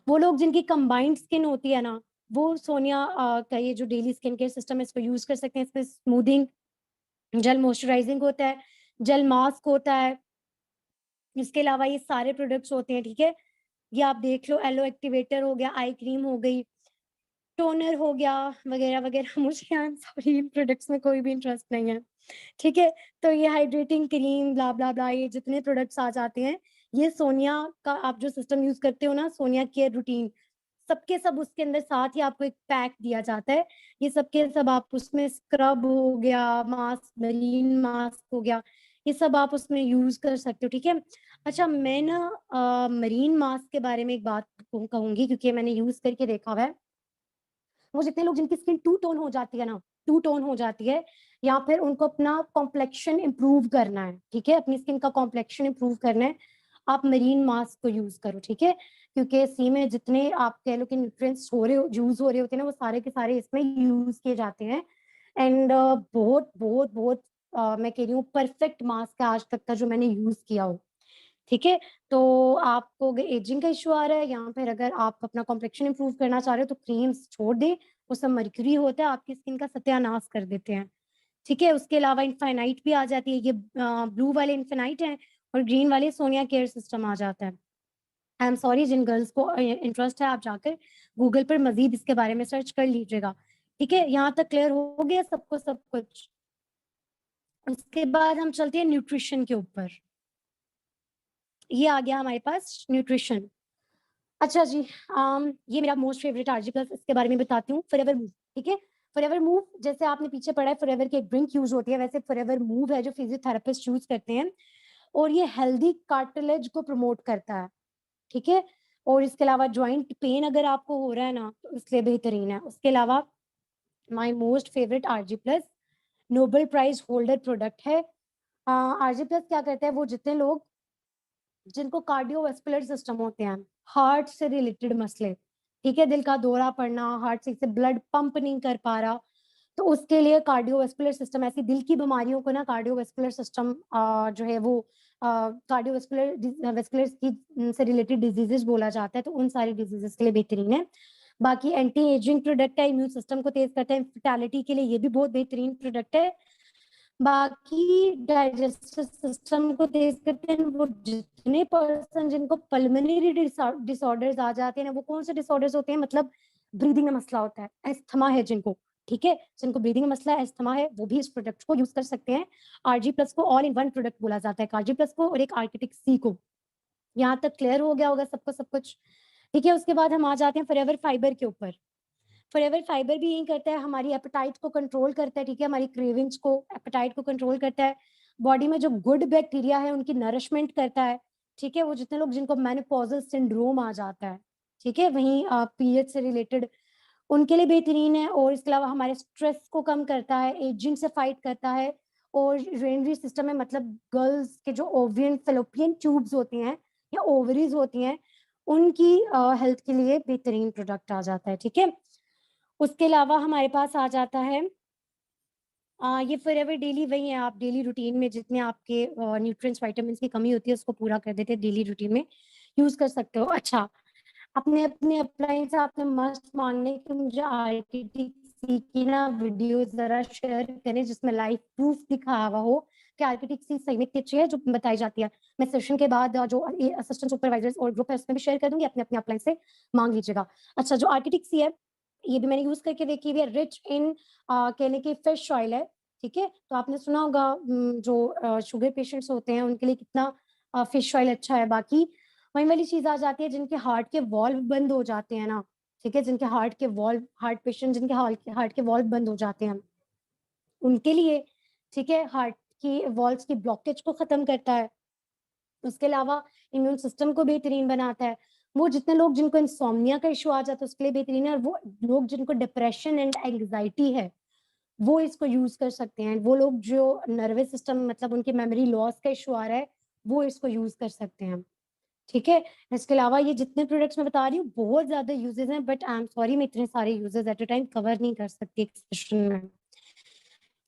वो लोग जिनकी कंबाइंड स्किन होती है ना, वो सोनिया का ये जो डेली स्किन केयर सिस्टम है इसको यूज कर सकते हैं। इसमें स्मूथिंग, जेल मॉइस्चराइजिंग होता है, जेल मास्क होता है, इसके अलावा ये सारे प्रोडक्ट्स होते हैं। ठीक है, ये आप देख लो, एलो एक्टिवेटर हो गया, आई क्रीम हो गई, टोनर हो गया, वगैरह वगैरह। मुझे आई एम सॉरी, इन प्रोडक्ट्स में कोई भी इंटरेस्ट नहीं है, ठीक है। तो ये हाइड्रेटिंग क्रीम ब्ला ब्ला ब्ला, ये जितने प्रोडक्ट्स आ जाते हैं, ये सोनिया का आप जो सिस्टम यूज करते हो ना, सोनिया केयर रूटीन, सबके सब उसके अंदर साथ ही आपको एक पैक दिया जाता है। ये सबके सब आप उसमें स्क्रब हो गया, मास्क, मरीन मास्क हो गया, ये सब आप उसमें यूज कर सकते हो। ठीक है। अच्छा, मैं ना मरीन मास्क के बारे में एक बात कहूंगी, क्योंकि मैंने यूज करके देखा हुआ है। वो जितने लोग जिनकी स्किन टू टोन हो जाती है ना, टू टोन हो जाती है, या फिर उनको अपना कॉम्प्लेक्शन इंप्रूव करना है, ठीक है, अपनी स्किन का कॉम्प्लेक्शन इंप्रूव करना है, आप मरीन मास्क को यूज करो। ठीक है, क्योंकि सी में जितने आप कह लो कि न्यूट्रिएंट्स हो रहे यूज हो रहे होते हैं ना, वो सारे के सारे इसमें यूज किए जाते हैं। एंड बहुत बहुत बहुत मैं कह रही हूँ परफेक्ट मास्क है आज तक का जो मैंने यूज किया हो। ठीक है, तो आपको अगर एजिंग का इश्यू आ रहा है, या फिर अगर आप अपना कॉम्प्लेक्शन इंप्रूव करना चाह रहे हो, तो क्रीम्स छोड़ दें, वो सब मर्क्यूरी होता है, आपकी स्किन का सत्यानाश कर देते हैं। ठीक है, उसके अलावा इन्फाइनाइट भी आ जाती है, ये ब्लू वाले इन्फाइनाइट हैं और ग्रीन वाले सोनिया केयर सिस्टम आ जाता है। आई एम सॉरी, जिन गर्ल्स को इंटरेस्ट है, आप जाकर गूगल पर मजीद इसके बारे में सर्च कर लीजिएगा। ठीक है, यहाँ तक क्लियर हो गया सबको सब कुछ? उसके बाद हम चलते हैं न्यूट्रिशन के ऊपर। ये आ गया हमारे पास न्यूट्रिशन। अच्छा जी, ये मेरा मोस्ट फेवरेट आरजी प्लस, इसके बारे में बताती हूँ, फॉरएवर मूव। ठीक है, फॉरएवर मूव जैसे आपने पीछे पढ़ा है, फॉरएवर की एक ड्रिंक यूज होती है, वैसे फॉरएवर मूव है जो फिजियोथेरेपिस्ट यूज करते हैं, और ये हेल्दी कार्टिलेज को प्रमोट करता है। ठीक है, और इसके अलावा ज्वाइंट पेन अगर आपको हो रहा है ना, तो इसलिए बेहतरीन है। उसके अलावा my most favourite ARGI plus Nobel prize holder product है। आरजी प्लस क्या करता है, वो जितने लोग जिनको कार्डियोवास्कुलर सिस्टम होते हैं, हार्ट से रिलेटेड मसले, ठीक है, दिल का दौरा पड़ना, हार्ट से ब्लड पंप नहीं कर पा रहा, तो उसके लिए कार्डियोवास्कुलर सिस्टम, ऐसी दिल की बीमारियों को ना कार्डियोवास्कुलर सिस्टम जो है वो कार्डियोवास्कुलर वेस्कुलर की से रिलेटेड डिजीजेस बोला जाता है, तो उन सारी डिजीजेस के लिए बेहतरीन है। बाकी एंटी एजिंग प्रोडक्ट है, इम्यून सिस्टम को तेज करता है, फर्टिलिटी के लिए ये भी बहुत बेहतरीन प्रोडक्ट है। बाकी डाइजेस्टिव सिस्टम को तेज करते हैं वो जितने पर्सन जिनको पल्मोनरी डिसऑर्डर्स आ जाते हैं ना, वो कौन से डिसऑर्डर्स होते हैं, मतलब ब्रीदिंग में मसला होता है, एस्थमा है जिनको, ठीक है, जिनको ब्रीदिंग में मसला है, एस्थमा है, वो भी इस प्रोडक्ट को यूज कर सकते हैं। आरजी प्लस को ऑल इन वन प्रोडक्ट बोला जाता है, आरजी प्लस को और एक आर्किटिक सी को। यहाँ तक क्लियर हो गया होगा सबको सब कुछ? ठीक है, उसके बाद हम आ जाते हैं फॉरएवर फाइबर के ऊपर। फॉरएवर फाइबर भी यही करता है, हमारी एपेटाइट को कंट्रोल करता है, ठीक है, हमारी क्रेविंग्स को, एपेटाइट को कंट्रोल करता है, बॉडी में जो गुड बैक्टीरिया है उनकी नरिशमेंट करता है। ठीक है, वो जितने लोग जिनको मेनोपॉजल सिंड्रोम आ जाता है, ठीक है, वहीं पीरियड से रिलेटेड, उनके लिए बेहतरीन है। और इसके अलावा हमारे स्ट्रेस को कम करता है, एजिंग से फाइट करता है, और यूरिनरी सिस्टम में, मतलब गर्ल्स के जो ओवियन फेलोपियन ट्यूब्स होती हैं, या ओवरीज होती हैं, उनकी हेल्थ के लिए बेहतरीन प्रोडक्ट आ जाता है, ठीक है। उसके अलावा हमारे पास आ जाता है ये फॉरएवर डेली, वही है, आप डेली रूटीन में जितने आपके न्यूट्रिएंट्स विटामिन्स की कमी होती है उसको पूरा कर देते हैं, डेली रूटीन में यूज कर सकते हो। अच्छा, अपने अपने अप्लायंस आपने मस्ट मानने कि मुझे आर्किटेक्सी की ना वीडियो जरा शेयर करें जिसमें लाइव प्रूफ दिखाया हुआ हो कि आर्किटेक्सी सही में कितनी अच्छी है जो बताई जाती है। मैं सेशन के बाद जो असिस्टेंट सुपरवाइजर्स और ग्रुप है उसमें भी शेयर कर दूंगी, अपने अपने अप्लायंस से मांग लीजिएगा। अच्छा, जो आर्किटेक्सी है ये भी मैंने यूज करके देखी हुई है, रिच इन कहने की फिश ऑयल है, ठीक है। तो आपने सुना होगा जो शुगर पेशेंट्स होते हैं उनके लिए कितना फिश ऑयल अच्छा है। बाकी वही वाली चीज आ जाती है जिनके हार्ट के वॉल्व बंद हो जाते हैं ना, ठीक है, जिनके हार्ट पेशेंट जिनके हार्ट के वॉल्व बंद हो जाते हैं उनके लिए, ठीक है, हार्ट की वॉल्व्स की ब्लॉकेज को खत्म करता है। उसके अलावा इम्यून सिस्टम को बेहतरीन बनाता है। वो जितने लोग जिनको इंसोम्निया का इशू आ जाता है उसके लिए बेहतरीन है, और वो लोग जिनको डिप्रेशन एंड एंग्जाइटी है वो इसको यूज कर सकते हैं। वो लोग जो नर्वस सिस्टम मतलब उनकी मेमोरी लॉस का इशू आ रहा है वो इसको यूज कर सकते हैं, ठीक है। इसके अलावा ये जितने प्रोडक्ट्स मैं बता रही हूँ बहुत ज्यादा यूजेस हैं, बट आई एम सॉरी मैं इतने सारे uses at a time cover नहीं कर सकती एक सेशन में,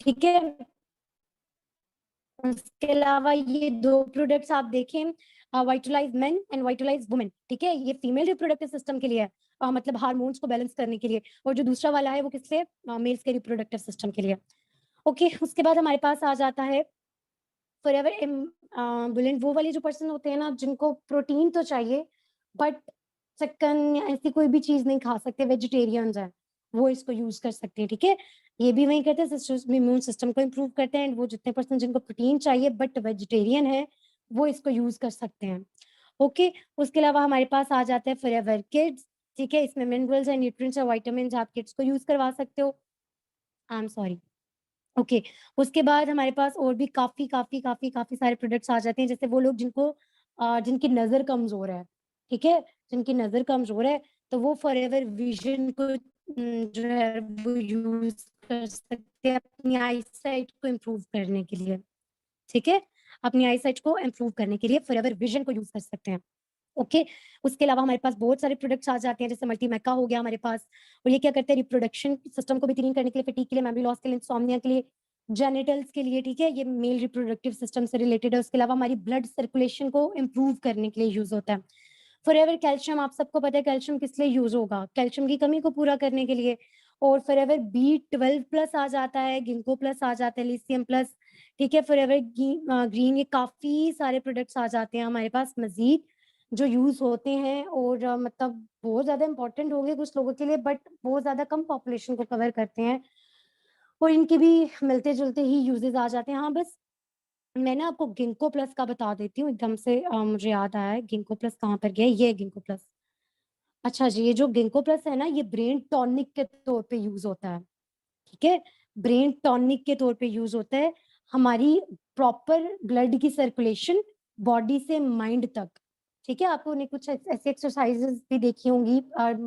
ठीक है। उसके अलावा ये दो प्रोडक्ट्स आप देखें, वाइटलाइज मेन एंड वाइटलाइज वुमेन, ठीक है, ये फीमेल रिप्रोडक्टिव सिस्टम के लिए है, मतलब हार्मोन्स को बैलेंस करने के लिए, और जो दूसरा वाला है वो किससे, मेल्स के रिप्रोडक्टिव सिस्टम के लिए। ओके, उसके बाद हमारे पास आ जाता है फॉरएवर बुलेंट, वो वाले जो पर्सन होते हैं ना जिनको प्रोटीन तो चाहिए बट चिकन या ऐसी कोई भी चीज नहीं खा सकते, वेजिटेरियंस हैं, वो इसको यूज कर सकते हैं, ठीक है। ये भी वही कहते हैं इम्यून सिस्टम को इम्प्रूव करते हैं, वो जितने पर्सन जिनको प्रोटीन चाहिए बट वेजिटेरियन है वो इसको यूज कर सकते हैं। ओके, उसके अलावा हमारे पास आ जाता है फॉरएवर किड्स, ठीक है, इसमें मिनरल्स एंड न्यूट्रिएंट्स और विटामिन्स आप किड्स को यूज करवा सकते हो। आई एम सॉरी। ओके, उसके बाद हमारे पास और भी काफ़ी सारे प्रोडक्ट्स आ जाते हैं, जैसे वो लोग जिनकी नज़र कमज़ोर है, ठीक है? जिनकी नज़र कमज़ोर है, तो वो फॉरएवर विज़न को जो है वो यूज़ कर सकते हैं अपनी आईसाइट को इम्प्रूव करने के लिए, ठीक है? अपनी आईसाइट को इम्प्रूव करने के लिए फॉरएवर विज़न को यूज़ कर सकते हैं। ओके, उसके अलावा हमारे पास बहुत सारे प्रोडक्ट्स आ जाते हैं, जैसे मल्टीमेका हो गया हमारे पास, और ये क्या करते हैं रिप्रोडक्शन सिस्टम को बेहतरीन करने के लिए, फटीग के लिए, मेमोरी लॉस के लिए, इंसोम्निया के लिए, जेनिटल्स के लिए, ठीक है, ये मेल रिप्रोडक्टिव सिस्टम से रिलेटेड है। उसके अलावा हमारी ब्लड सर्कुलेशन को इम्प्रूव करने के लिए यूज होता है। फॉरएवर कैल्शियम, आप सबको पता है कैल्शियम किस लिए यूज होगा, कैल्शियम की कमी को पूरा करने के लिए। और फॉरएवर B12 प्लस आ जाता है, गिंको प्लस आ जाता है, लिथियम प्लस, ठीक है, फॉरएवर ग्रीन, ये काफी सारे प्रोडक्ट्स आ जाते हैं हमारे पास मजीद जो यूज होते हैं, और मतलब बहुत ज्यादा इंपॉर्टेंट हो गए कुछ लोगों के लिए, बट बहुत ज्यादा कम पॉपुलेशन को कवर करते हैं, और इनके भी मिलते जुलते ही यूजेस आ जाते हैं। हाँ, बस मैं ना आपको गिंको प्लस का बता देती हूँ एकदम से, मुझे याद आया है गिंको प्लस कहाँ पर गया, ये गिंको प्लस। अच्छा जी, ये जो गिंको प्लस है ना ये ब्रेन टॉनिक के तौर पे यूज होता है, ठीक है, ब्रेन टॉनिक के तौर पे यूज होता है, हमारी प्रॉपर ब्लड की सर्कुलेशन बॉडी से माइंड तक, ठीक है। आपको ने कुछ ऐसे एक्सरसाइजेस भी देखी होंगी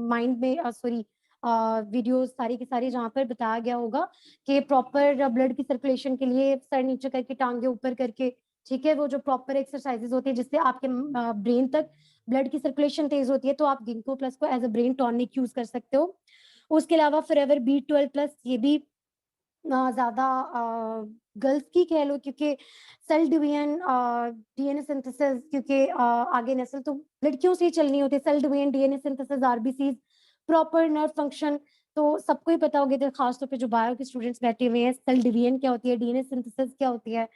माइंड में, सॉरी, वीडियोस सारी की सारी जहाँ पर बताया गया होगा कि प्रॉपर ब्लड की सर्कुलेशन के लिए सर नीचे करके टांगे ऊपर करके, ठीक है, वो जो प्रॉपर एक्सरसाइजेस होती है जिससे आपके ब्रेन तक ब्लड की सर्कुलेशन तेज होती है, तो आप गिंको प्लस को as a brain tonic use कर सकते हो। उसके अलावा फॉरएवर B12 प्लस, ये भी ज़्यादा गर्ल्स की कह लो, क्योंकि सेल डिवीजन, डीएनए सिंथेसिस, क्योंकि आगे नस्ल तो लड़कियों से ही चलनी होती है, cell division, DNA synthesis, RBCs, proper nerve function, तो सबको ही पता होगा, खासतौर पे जो बायो के स्टूडेंट्स बैठे हुए हैं, सेल डिवीजन क्या होती है, डीएनए सिंथेसिस क्या होती है,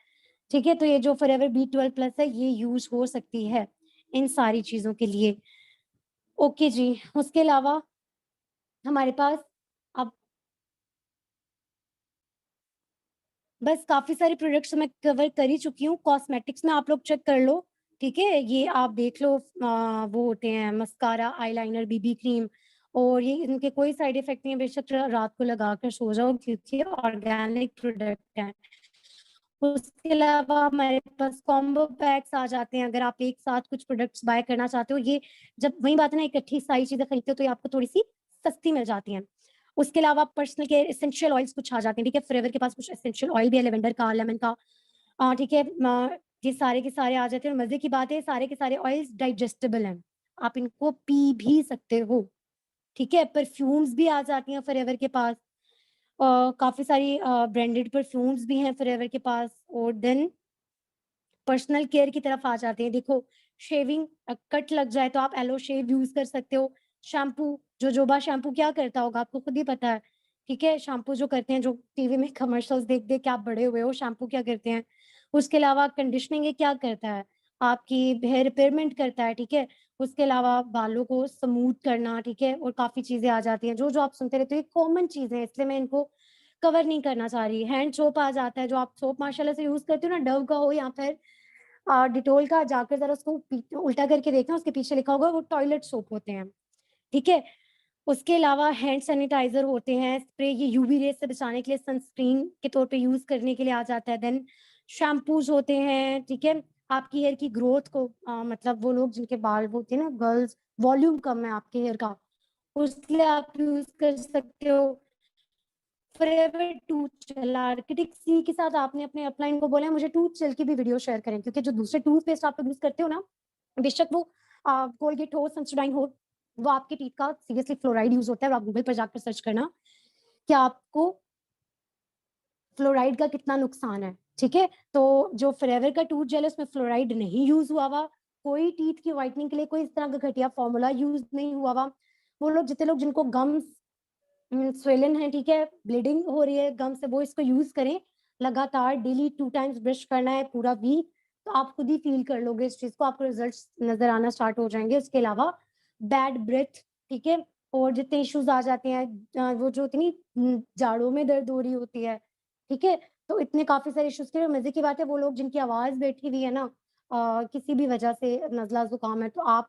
ठीक है। तो ये जो फॉरएवर B12 प्लस है ये यूज हो सकती है इन सारी चीजों के लिए। ओके जी, उसके अलावा हमारे पास अब बस काफ़ी सारे प्रोडक्ट्स मैं कवर कर ही चुकी हूँ। कॉस्मेटिक्स में आप लोग चेक कर लो, ठीक है? ये आप देख लो, वो होते हैं मस्कारा, आईलाइनर, बीबी क्रीम, और ये इनके कोई साइड इफेक्ट नहीं है, बेशक रात को लगाकर सो जाओ क्योंकि ऑर्गेनिक प्रोडक्ट हैं। उसके अलावा हमारे पास कॉम्बो पैक्स आ जाते हैं, अगर आप एक साथ कुछ प्रोडक्ट्स बाय करना चाहते हो, ये जब वही बात है ना, इकट्ठी सारी चीज़ें खरीदते हो तो ये आपको थोड़ी-सी सस्ती मिल जाती हैं। उसके अलावा पर्सनल केयर एसेंशियल ऑयल्स कुछ आ जाते हैं, ठीक है? फॉरएवर के पास कुछ एसेंशियल ऑयल भी है, लेवेंडर का, लेमन का, ठीक है, ये सारे के सारे आ जाते हैं और मजे की बात है सारे के सारे ऑयल्स डाइजेस्टेबल हैं, आप इनको पी भी सकते हो, ठीक है। परफ्यूम्स भी आ जाती हैं फॉरएवर के पास, काफी सारी ब्रांडेड परफ्यूम्स भी हैं फॉरएवर के पास। और देन पर्सनल केयर की तरफ आ जाते हैं। देखो शेविंग कट लग जाए तो आप एलो शेव यूज कर सकते हो। शैम्पू, जोजोबा शैम्पू क्या करता होगा आपको खुद ही पता है, ठीक है। शैम्पू जो करते हैं, जो टीवी में कमर्शियल्स देख देख के आप बड़े हुए हो, शैम्पू क्या करते हैं। उसके अलावा कंडीशनिंग ये क्या करता है, आपकी हेयर रिपेयरमेंट करता है, ठीक है। उसके अलावा बालों को स्मूथ करना, ठीक है। और काफी चीजें आ जाती हैं जो जो आप सुनते रहते हो, ये कॉमन चीजें हैं इसलिए मैं इनको कवर नहीं करना चाह रही। हैंड सोप आ जाता है, जो आप सोप माशाल्लाह से यूज करते हो ना, डव का हो या फिर डिटोल का, जाकर जरा उसको उल्टा करके देखना, उसके पीछे लिखा होगा, वो टॉयलेट सोप होते हैं, ठीक है। उसके अलावा हैंड सैनिटाइजर होते हैं, स्प्रे, ये यूवी रेस से बचाने के लिए सनस्क्रीन के तौर पे यूज करने के लिए आ जाता है। देन शैम्पूज होते हैं, ठीक है। आपकी हेयर की ग्रोथ को मतलब वो लोग जिनके बाल वो होते हैं ना, गर्ल्स, वॉल्यूम कम है आपके हेयर का, उसके लिए आप यूज कर सकते हो। फॉरएवर टूथ जेल, आर्किटिक सी के साथ आपने अपने अपलाइन को बोला है मुझे टूथ जेल की भी वीडियो शेयर करें, क्योंकि जो दूसरे टूथपेस्ट आप यूज करते हो ना, बेशक वो कोलगेट हो, सेंसोडाइन हो, वो आपके टीथ का सीरियसली फ्लोराइड यूज होता है। और आप गूगल पर जाकर सर्च करना कि आपको फ्लोराइड का कितना नुकसान है, ठीक है। तो जो फॉरएवर का टूथ जेल है उसमें फ्लोराइड नहीं यूज हुआ हुआ, कोई टीथ की व्हाइटनिंग के लिए कोई इस तरह का घटिया फॉर्मूला यूज नहीं हुआ हुआ। वो लोग, जितने लोग जिनको गम्स स्वेलन है, ठीक है, ब्लीडिंग हो रही है गम से, वो इसको यूज करें लगातार, डेली 2 टाइम्स ब्रश करना है पूरा वीक, तो आप खुद ही फील कर लोगे इस चीज को, आपको रिजल्ट्स नजर आना स्टार्ट हो जाएंगे। उसके अलावा बैड ब्रेथ, ठीक है, और जितने इश्यूज आ जाते हैं, वो जो इतनी जाड़ों में दर्द हो रही होती है, ठीक है, तो इतने काफी सारे इश्यूज के लिए मजे की बात है, वो लोग जिनकी आवाज बैठी हुई है ना, किसी भी वजह से नजला जुकाम है, तो आप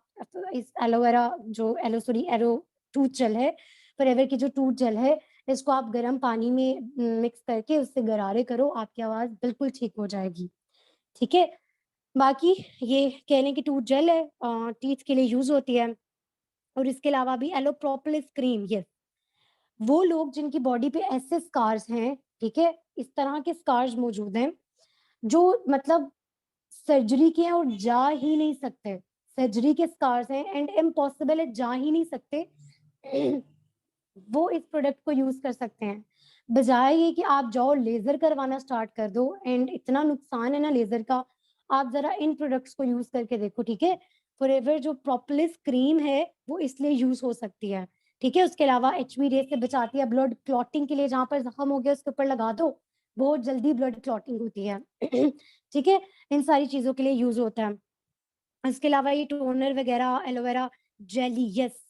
इस एलोवेरा, जो एलो एरो टूथ जेल है, फॉरएवर की जो टूथ जेल है, इसको आप गर्म पानी में मिक्स करके उससे गरारे करो, आपकी आवाज बिल्कुल ठीक हो जाएगी, ठीक है। बाकी ये कहने की टूथ जेल है, टीथ के लिए यूज होती है। और इसके अलावा भी एलो प्रोपोलिस क्रीम, यस, वो लोग जिनकी बॉडी पे ऐसे स्कार्स हैं, ठीक है, इस तरह के स्कार्स मौजूद हैं जो मतलब सर्जरी के हैं और जा ही नहीं सकते, सर्जरी के स्कार्स हैं एंड इम्पॉसिबल है, जा ही नहीं सकते, वो इस प्रोडक्ट को यूज कर सकते हैं। बजाय ये कि आप जाओ लेजर करवाना स्टार्ट कर दो, एंड इतना नुकसान है ना लेजर का, आप जरा इन प्रोडक्ट्स को यूज करके देखो, ठीक है। फॉरएवर जो प्रोपोलिस क्रीम है वो इसलिए यूज हो सकती है, ठीक है। उसके अलावा एचवी रेस से बचाती है, ब्लड क्लॉटिंग के लिए, जहां पर जख्म हो गया उसके ऊपर लगा दो, बहुत जल्दी ब्लड क्लॉटिंग होती है, ठीक है। इन सारी चीजों के लिए यूज होता है। इसके अलावा ये टोनर वगैरह, एलोवेरा जेली, यस,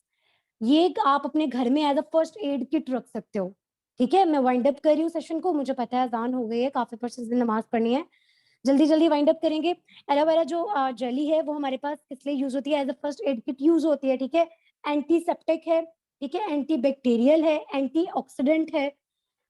ये आप अपने घर में as a first aid kit रख सकते हो, ठीक है। मैं वाइंड अप कर रही हूँ सेशन को, मुझे पता है अजान हो गई है, काफी पर्सन ने नमाज पढ़नी है, जल्दी जल्दी वाइंड अप करेंगे। एलोवेरा जो जेली है वो हमारे पास किस लिए यूज होती है, as a first aid kit use होती है, ठीक है। एंटीसेप्टिक है, ठीक है, एंटी बैक्टीरियल है, एंटीऑक्सीडेंट है,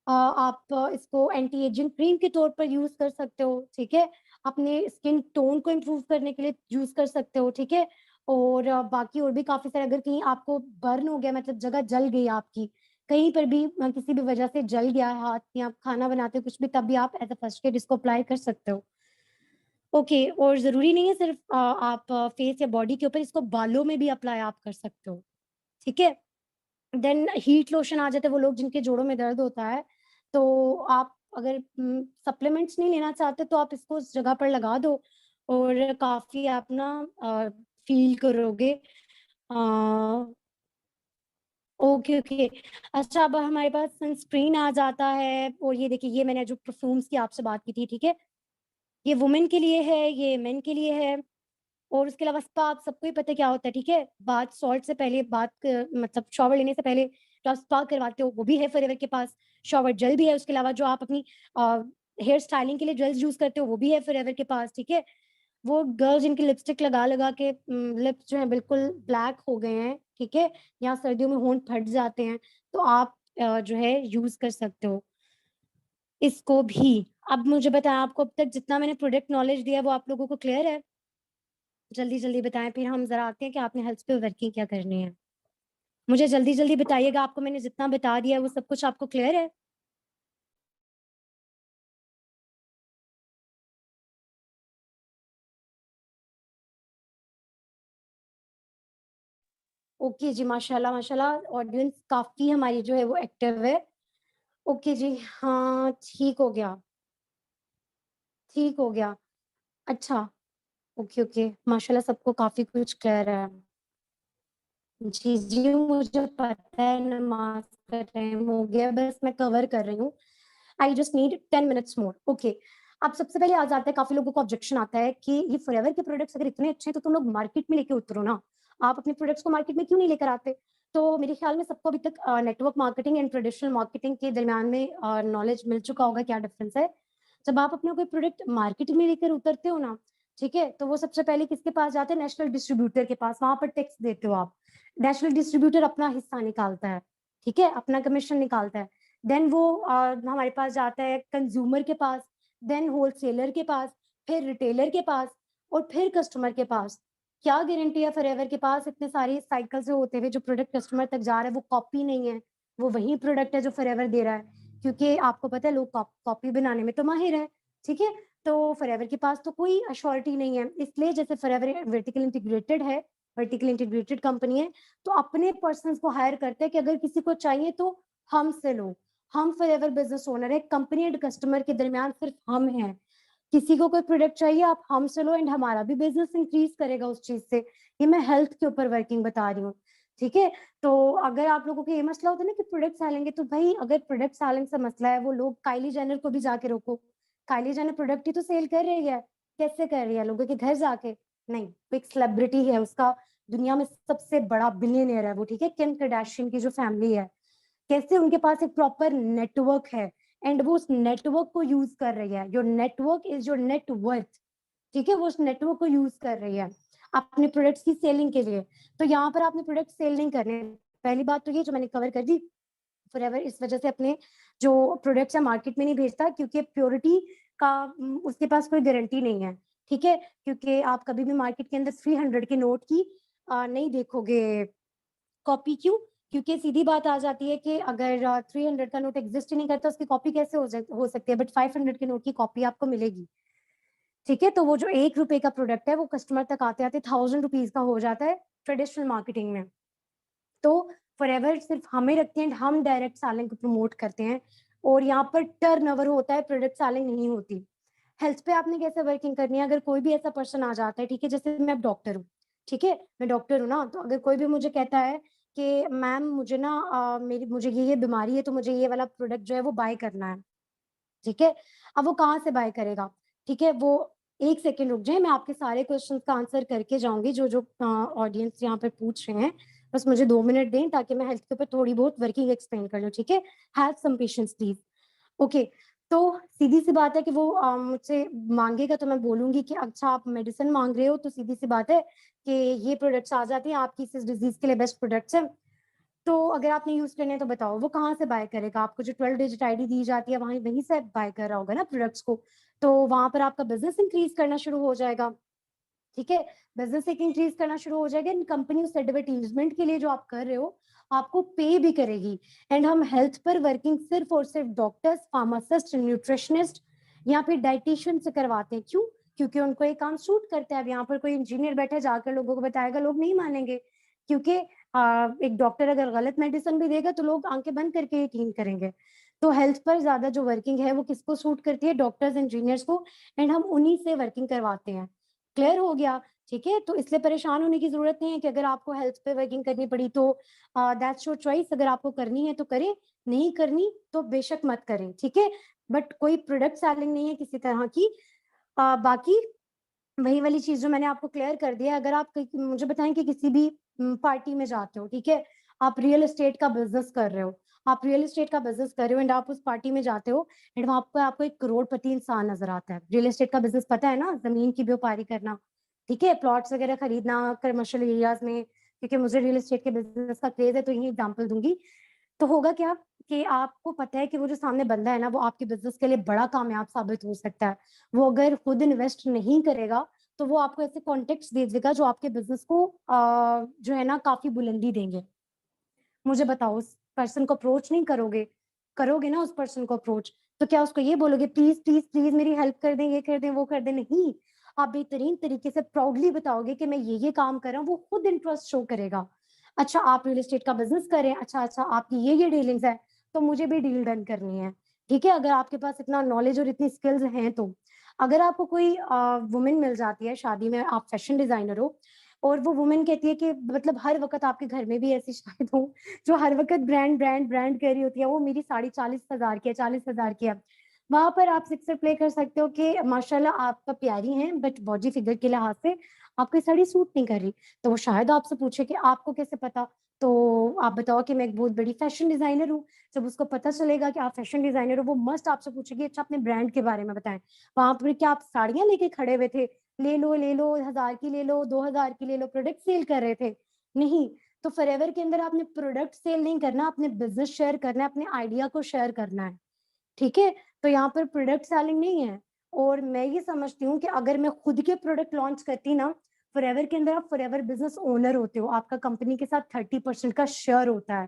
आप इसको एंटी एजिंग क्रीम के तौर पर यूज कर सकते हो, ठीक है। अपने स्किन टोन को इम्प्रूव करने के लिए यूज कर सकते हो, ठीक है। और बाकी और भी काफी सारे, अगर कहीं आपको बर्न हो गया, मतलब जगह जल गई आपकी, कहीं पर भी किसी भी वजह से जल गया है हाथ, या खाना बनाते हो कुछ भी, तब भी आप एज अ फर्स्ट एड इसको अप्लाई कर सकते हो, ओके। और जरूरी नहीं है सिर्फ आप फेस या बॉडी के ऊपर, इसको बालों में भी अप्लाई आप कर सकते हो, ठीक है। देन हीट लोशन आ जाते हैं, वो लोग जिनके जोड़ों में दर्द होता है, तो आप अगर सप्लीमेंट्स नहीं लेना चाहते तो आप इसको उस जगह पर लगा दो, और काफी आप ना फील करोगे। Okay okay. अच्छा, अब हमारे पास सनस्क्रीन आ जाता है, और ये देखिए, ये मैंने जो परफ्यूम्स की आपसे बात की थी, ठीक है, ये वुमेन के लिए है, ये मेन के लिए है। और उसके अलावा स्पा, आप सबको ही पता है क्या होता है, ठीक है। बाथ सॉल्ट से पहले, मतलब शॉवर लेने से पहले जो आप स्पा करवाते हो, वो भी है फॉरएवर के पास। शॉवर जेल भी है, उसके अलावा जो आप अपनी हेयर स्टाइलिंग के लिए जेल्स यूज करते हो, वो भी है फॉरएवर के पास, ठीक है। वो गर्ल्स जिनकी लिपस्टिक लगा लगा के लिप्स जो है बिल्कुल ब्लैक हो गए हैं, ठीक है, या सर्दियों में होंठ फट जाते हैं, तो आप जो है यूज कर सकते हो इसको भी। अब मुझे बताएं, आपको अब तक जितना मैंने प्रोडक्ट नॉलेज दिया वो आप लोगों को क्लियर है? जल्दी जल्दी बताएं, फिर हम जरा आते हैं कि आपने हेल्थ पे वर्किंग क्या करनी है। मुझे जल्दी जल्दी बताइएगा, आपको मैंने जितना बता दिया है वो सब कुछ आपको क्लियर है? ओके जी, माशाल्लाह, माशाल्लाह ऑडियंस काफ़ी हमारी जो है वो एक्टिव है। ओके जी, हाँ, ठीक हो गया। अच्छा, ओके, ओके, माशाल्लाह सबको काफ़ी कुछ क्लियर है। जी, जी, मुझे पता है नमाज़ का टाइम हो गया, बस मैं कवर कर रही हूँ। I just need 10 minutes more, okay. अब सबसे पहले आ जाता है, काफ़ी लोगों को ऑब्जेक्शन आता है कि ये फॉरएवर के प्रोडक्ट्स अगर इतने अच्छे हैं, तो तुम लोग मार्केट में लेके उतरो ना। आप अपने प्रोडक्ट्स को मार्केट में क्यों नहीं लेकर आते? तो मेरे ख्याल में सबको अभी तक network marketing and traditional marketing के दरमियान में नॉलेज मिल चुका होगा क्या डिफरेंस है। जब आप अपना कोई प्रोडक्ट मार्केट में लेकर उतरते हो ना, ठीक है? तो वो सबसे पहले किसके पास जाते हैं? नेशनल डिस्ट्रीब्यूटर के पास, वहाँ पर टैक्स देते हो आप। नेशनल डिस्ट्रीब्यूटर अपना हिस्सा निकालता है, ठीक है? अपना कमीशन निकालता है। देन वो हमारे पास जाता है कंज्यूमर के पास, देन होलसेलर के पास, फिर रिटेलर के पास और फिर कस्टमर के पास। क्या गारंटी है फॉरएवर के पास इतने सारे साइकिल से होते हुए जो प्रोडक्ट कस्टमर तक जा रहा है वो कॉपी नहीं है, वो वही प्रोडक्ट है जो फॉरएवर दे रहा है। क्योंकि आपको पता है लोग कॉपी बनाने में तो माहिर हैं, ठीक है? तो फॉरएवर के पास तो कोई अश्योरिटी नहीं है। इसलिए जैसे फॉरएवर वर्टिकल इंटीग्रेटेड कंपनी है, तो अपने पर्सन्स को हायर करते हैं कि अगर किसी को चाहिए तो हमसे लो। हम फॉरएवर बिज़नेस ओनर है, कंपनी एंड कस्टमर के दरमियान सिर्फ हम हैं। किसी को कोई प्रोडक्ट चाहिए आप हमसे लो एंड हमारा भी बिज़नेस इंक्रीज़ करेगा उस चीज़ से। ये मैं हेल्थ के ऊपर वर्किंग बता रही हूँ, ठीक है? तो अगर आप लोगों को ये मसला होता है ना कि प्रोडक्ट सेलिंग है, तो भई अगर प्रोडक्ट सेलिंग से मसला है, वो लोग काइली जेनर को भी जाके रोको। काइली जेनर प्रोडक्ट ही तो सेल कर रही है। कैसे कर रही है? लोगों के घर जाके? नहीं, वो एक सेलिब्रिटी है, उसका दुनिया में सबसे बड़ा बिलियनियर है वो, ठीक है? किम कार्दाशियन की जो फैमिली है। कैसे उनके पास एक प्रॉपर नेटवर्क है एंड वो उस नेटवर्क को यूज़ कर रही है। Your network is your net worth, ठीक है? वो उस नेटवर्क को यूज़ कर रही है, अपने प्रोडक्ट्स की सेलिंग के लिए। तो यहाँ पर आपने प्रोडक्ट सेल नहीं करने। पहली बात तो ये जो मैंने कवर कर दी, फॉरएवर इस वजह से अपने जो प्रोडक्ट्स है मार्केट में नहीं भेजता क्योंकि प्योरिटी का उसके पास कोई गारंटी नहीं है, ठीक है? क्योंकि आप कभी भी मार्केट के अंदर 300 के नोट की नहीं देखोगे कॉपी क्यों? क्योंकि सीधी बात आ जाती है कि अगर 300 का नोट एक्ज़िस्ट ही नहीं करता, उसकी कॉपी कैसे हो सकती है? बट 500 के नोट की कॉपी आपको मिलेगी, ठीक है? तो वो जो ₹1 का प्रोडक्ट है, वो कस्टमर तक आते-आते ₹1000 का हो जाता है ट्रेडिशनल मार्केटिंग में। तो फॉरएवर सिर्फ हमें रखते हैं, हम डायरेक्ट सेलिंग को प्रमोट करते हैं और यहाँ पर टर्नओवर होता है, प्रोडक्ट सेलिंग नहीं होती। हेल्थ पे आपने कैसे वर्किंग करनी है? अगर कोई भी ऐसा पर्सन आ जाता है, ठीक है? जैसे मैं अब डॉक्टर हूँ, ठीक है? मैं डॉक्टर हूँ ना, तो अगर कोई भी मुझे कहता है कि मैम मुझे ना मुझे ये बीमारी है, तो मुझे ये वाला प्रोडक्ट जो है वो बाय करना है, ठीक है? अब वो कहाँ से बाय करेगा? ठीक है? वो 1 सेकंड रुक जाएँ, मैं आपके सारे क्वेश्चन्स का आंसर करके जाऊँगी जो ऑडियंस यहाँ पे पूछ रहे हैं। बस मुझे 2 मिनट दें ताकि मैं हेल्थ के ऊपर थोड़ी बहुत वर्किंग एक्सप्लेन कर लूँ, ठीक है? Have some patience please. Okay, तो सीधी-सी बात है कि वो मुझसे माँगेगा तो मैं बोलूँगी कि अच्छा आप मेडिसिन माँग रहे हो तो सीधी-सी बात है कि ये प्रोडक्ट्स आ जाती हैं, आपकी इस डिज़ीज़ के लिए बेस्ट प्रोडक्ट्स हैं। तो अगर आपने यूज़ करने हैं तो बताओ, वो कहाँ से बाय करेगा? आपको जो 12 डिजिट आईडी दी जाती है, वहीं वहीं से बाय कर रहा होगा ना प्रोडक्ट्स को। तो वहाँ पर आपका बिज़नेस इंक्रीज़ करना शुरू हो जाएगा, ठीक है? बिज़नेस एक इंक्रीज़ करना शुरू हो जाएगा एंड कंपनी उस एडवर्टाइज़मेंट के लिए जो आप कर रहे हो, आपको पे भी करेगी एंड हम हेल्थ पर वर्किंग सिर्फ़ और सिर्फ़ डॉक्टर्स, फार्मासिस्ट, न्यूट्रिशनिस्ट या फिर डायटीशियन से करवाते हैं। क्यों? क्योंकि उनको ये काम सूट करता है। अब यहाँ पर कोई इंजीनियर बैठा है, जाकर लोगों को बताएगा, लोग नहीं मानेंगे क्योंकि एक डॉक्टर अगर गलत मेडिसिन भी देगा, तो लोग आँखें बंद करके यकीन करेंगे। तो हेल्थ पर ज़्यादा जो वर्किंग है, वो किसको सूट करती है? डॉक्टर्स, इंजीनियर्स को एंड हम उन्हीं से वर्किंग करवाते हैं। क्लियर हो गया? ठीक है? तो इसलिए परेशान होने की ज़रूरत नहीं है कि अगर आपको हेल्थ पे वर्किंग करनी पड़ी तो दैट्स योर चॉइस अगर आपको करनी है तो करें, नहीं करनी तो बेशक मत करें, ठीक है? बट कोई प्रोडक्ट सेलिंग नहीं है किसी तरह की। बाकी वही वाली चीज़ जो मैंने आपको क्लियर कर दिया है, अगर आप मुझे बताएँ कि किसी भी पार्टी में जाते हो, ठीक है? आप रियल एस्टेट का बिज़नेस कर रहे हो, आप रियल एस्टेट का बिज़नेस कर रहे हो एंड आप उस पार्टी में जाते हो एंड वहाँ पे आपको एक करोड़पति इंसान नज़र आता है। रियल एस्टेट का बिज़नेस पता है ना? ज़मीन की व्यापारी करना, ठीक है? प्लॉट्स वगैरह खरीदना कमर्शियल एरियाज़ में, क्योंकि मुझे रियल एस्टेट के बिज़नेस का क्रेज़ है तो यही एग्ज़ाम्पल दूँगी। तो होगा क्या कि आपको पता है कि वो जो सामने बंदा है ना, वो आपके बिज़नेस के लिए बड़ा कामयाब साबित हो सकता है। वो अगर खुद इन्वेस्ट नहीं करेगा, तो वो आपको ऐसे कॉन्टेक्ट्स दे देगा जो आपके बिज़नेस को जो है ना काफ़ी बुलंदी देंगे। मुझे बताओ उस पर्सन को अप्रोच नहीं करोगे? करोगे ना उस पर्सन को अप्रोच, तो क्या उसको ये बोलोगे प्लीज़, प्लीज़, प्लीज़ मेरी हेल्प कर दें, ये कर दें, वो कर दें? नहीं, आप बेहतरीन तरीके से प्राउडली बताओगे कि मैं ये काम कर रहा हूँ, वो खुद इंटरेस्ट शो करेगा। अच्छा आप रियल एस्टेट का बिजनेस कर रहे हैं, अच्छा आपकी ये डीलिंग्स है, तो मुझे भी डील डन करनी है, ठीक है। अगर आपके पास इतना नॉलेज और इतनी स्किल्स हैं तो अगर आपको कोई वुमेन मिल जाती है शादी में, आप फैशन डिजाइनर हो और वो वुमेन कहती है कि मतलब हर वक्त आपके घर में भी ऐसी शायद हो जो हर वक्त ब्रांड ब्रांड ब्रांड कर रही होती है, वो मेरी साड़ी 40,000 की है, 40,000 की है, वहां पर आप सिक्सर प्ले कर सकते हो कि माशाल्लाह आपका प्यारी है बट बॉडी फिगर के लिहाज से आपकी साड़ी सूट नहीं कर रही। तो वो शायद आपसे पूछे कि आपको कैसे पता, तो आप बताओ कि मैं एक बहुत बड़ी फैशन डिजाइनर हूँ। जब उसको पता चलेगा कि आप फैशन डिजाइनर हो, वो मस्ट आपसे पूछेगी अच्छा अपने ब्रांड के बारे में बताएं। वहां पर क्या आप साड़ियां लेके खड़े हुए थे, ले लो 1,000 की ले लो, 2,000 की ले लो, प्रोडक्ट सेल कर रहे थे? नहीं। तो फॉरएवर के अंदर आपने प्रोडक्ट सेल नहीं करना, अपने बिजनेस शेयर करना है, अपने आइडिया को शेयर करना है, ठीक है। तो यहाँ पर प्रोडक्ट सेलिंग नहीं है। और मैं ये समझती हूँ कि अगर मैं खुद के प्रोडक्ट लॉन्च करती ना, फॉरएवर के अंदर आप फॉरएवर बिजनेस ओनर होते हो, आपका कंपनी के साथ 30% का शेयर होता है,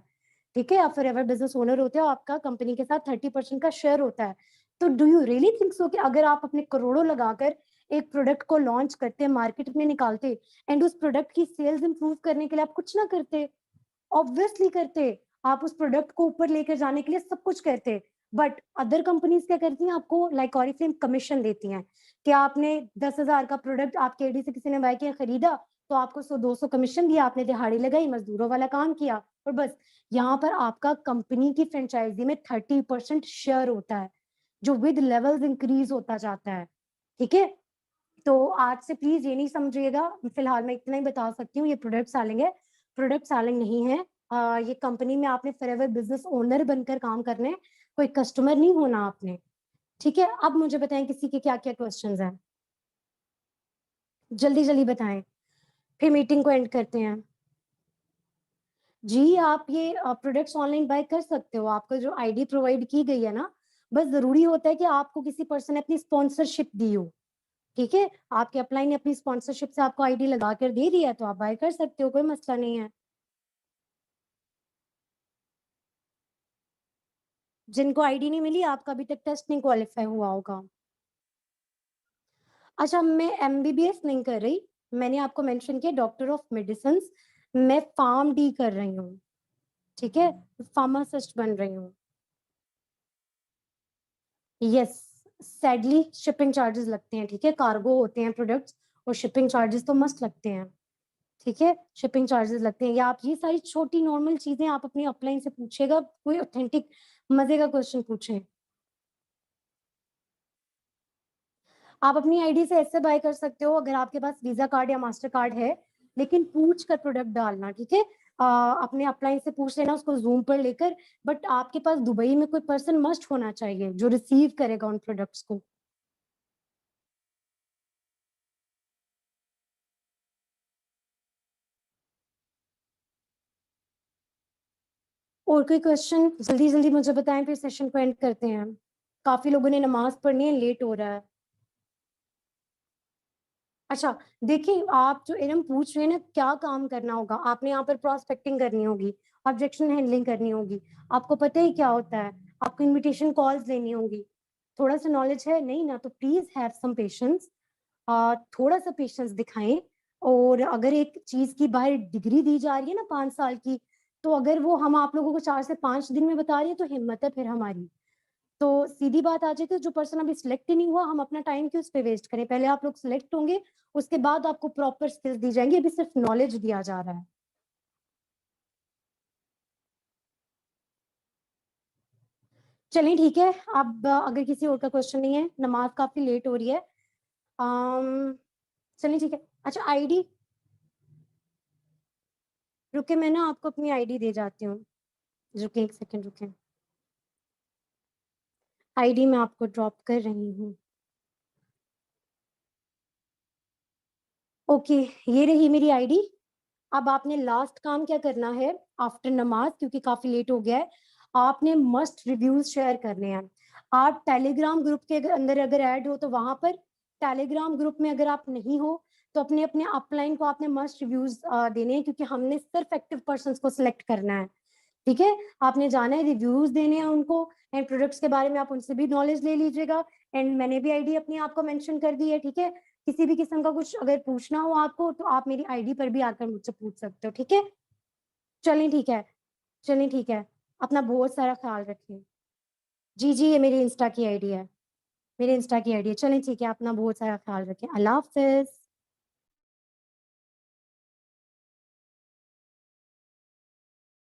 ठीक है। आप फॉरएवर बिजनेस ओनर होते हो, आपका कंपनी के साथ 30% का शेयर होता है। तो do you really think so कि अगर आप अपने करोड़ों लगाकर एक प्रोडक्ट को लॉन्च करते, मार्केट में निकालते एंड उस प्रोडक्ट की सेल्स इंप्रूव करने के लिए आप कुछ ना करते? ऑब्वियसली करते। आप उस प्रोडक्ट को ऊपर लेकर जाने के लिए सब कुछ करते। बट अदर कंपनीज क्या करती हैं, आपको लाइक ऑरिफ्लेम कमीशन देती हैं कि आपने 10,000 का प्रोडक्ट आपके एडी से किसी ने बाय किया, खरीदा, तो आपको 100-200 कमीशन दिया, आपने दिहाड़ी लगाई, मजदूरों वाला काम किया और बस। यहाँ पर आपका कंपनी की फ्रेंचाइजी में 30% शेयर होता है जो विद लेवल्स इंक्रीज होता जाता है, ठीक है। तो आज से प्लीज ये नहीं समझिएगा, फिलहाल मैं इतना ही बता सकती हूँ, ये प्रोडक्ट सेलिंग है, प्रोडक्ट सेलिंग नहीं है। ये कंपनी में आपने फॉरएवर बिजनेस ओनर बनकर काम करने, कोई कस्टमर नहीं होना आपने, ठीक है। अब मुझे बताएं किसी के क्या क्या क्वेश्चंस हैं, जल्दी जल्दी बताएं, फिर मीटिंग को एंड करते हैं। जी आप ये प्रोडक्ट्स ऑनलाइन बाय कर सकते हो, आपको जो आईडी प्रोवाइड की गई है ना, बस जरूरी होता है कि आपको किसी पर्सन ने अपनी स्पॉन्सरशिप दी हो, ठीक है। आपके अपलाइन ने अपनी स्पॉन्सरशिप से आपको आईडी लगा कर दे दिया तो आप बाय कर सकते हो, कोई मसला नहीं है। जिनको आईडी नहीं मिली, आपका अभी तक टेस्ट नहीं क्वालिफाई हुआ होगा। अच्छा मैं एमबीबीएस नहीं कर रही, मैंने आपको मेंशन किया डॉक्टर ऑफ मेडिसिन, मैं फार्म डी कर रही हूँ, ठीक है, फार्मासिस्ट बन रही हूँ। यस, सैडली शिपिंग चार्जेस लगते हैं, ठीक है, कार्गो होते हैं प्रोडक्ट्स और शिपिंग चार्जेस तो मस्त लगते हैं, ठीक है, शिपिंग चार्जेस लगते हैं। या आप ये सारी छोटी नॉर्मल चीजें आप अपनी अपलाइन से पूछेगा, कोई ऑथेंटिक मजे का क्वेश्चन पूछे। आप अपनी आईडी से ऐसे बाय कर सकते हो अगर आपके पास वीजा कार्ड या मास्टर कार्ड है, लेकिन पूछ कर प्रोडक्ट डालना, ठीक है। अपने अपलाइन से पूछ लेना उसको जूम पर लेकर, बट आपके पास दुबई में कोई पर्सन मस्ट होना चाहिए जो रिसीव करेगा उन प्रोडक्ट्स को। और कोई क्वेश्चन जल्दी जल्दी मुझे बताएं, फिर सेशन को एंड करते हैं, काफी लोगों ने नमाज पढ़नी है, लेट हो रहा है। अच्छा देखिए, आप जो इनम पूछ रहे हैं ना, क्या काम करना होगा, आपने यहाँ पर प्रोस्पेक्टिंग करनी होगी, ऑब्जेक्शन हैंडलिंग करनी होगी, आपको पता ही क्या होता है, आपको इनविटेशन कॉल्स लेनी होगी। थोड़ा सा नॉलेज है नहीं ना, तो प्लीज हैव सम पेशेंस, थोड़ा सा पेशेंस दिखाएं। और अगर एक चीज की बाहर डिग्री दी जा रही है ना 5 साल की, तो अगर वो हम आप लोगों को 4 से 5 दिन में बता रहे हैं तो हिम्मत है फिर हमारी। तो सीधी बात आ जाती है, जो पर्सन अभी सिलेक्ट ही नहीं हुआ, हम अपना टाइम क्यों उस पे वेस्ट करें, पहले आप लोग सिलेक्ट होंगे, उसके बाद आपको प्रॉपर स्किल्स दी जाएंगी, अभी सिर्फ नॉलेज दिया जा रहा है। चलिए ठीक है। अब अगर किसी और का क्वेश्चन नहीं है, नमाज काफी लेट हो रही है। अम चलिए ठीक है। अच्छा आईडी, रुके मैं ना आपको अपनी आईडी दे जाती हूँ, रुके एक सेकंड रुके, आईडी मैं आपको ड्रॉप कर रही हूँ। ओके, ये रही मेरी आईडी। अब आपने लास्ट काम क्या करना है, आफ्टर नमाज, क्योंकि काफी लेट हो गया है, आपने मस्ट रिव्यूज शेयर करने हैं। आप टेलीग्राम ग्रुप के अंदर अगर ऐड हो तो वहां पर, टेलीग्राम ग्रुप में अगर आप नहीं हो तो अपने अपने अपलाइन को आपने मस्ट रिव्यूज देने हैं, क्योंकि हमने सिर्फ एक्टिव पर्सन को सिलेक्ट करना है, ठीक है। आपने जाना है, रिव्यूज देने हैं उनको, एंड प्रोडक्ट्स के बारे में आप उनसे भी नॉलेज ले लीजिएगा। एंड मैंने भी आईडी अपनी आपको मेंशन कर दी है, ठीक है। किसी भी किस्म का कुछ अगर पूछना हो आपको तो आप मेरी आईडी पर भी आकर मुझसे पूछ सकते हो, ठीक है। चलें ठीक है, चलें ठीक है। अपना बहुत सारा ख़्याल रखिए। जी, जी, ये मेरी इंस्टा की आईडी है। मेरे इंस्टा की आईडी है। चलें ठीक है, अपना बहुत सारा ख़्याल रखें। अल्लाह हाफ़िज़।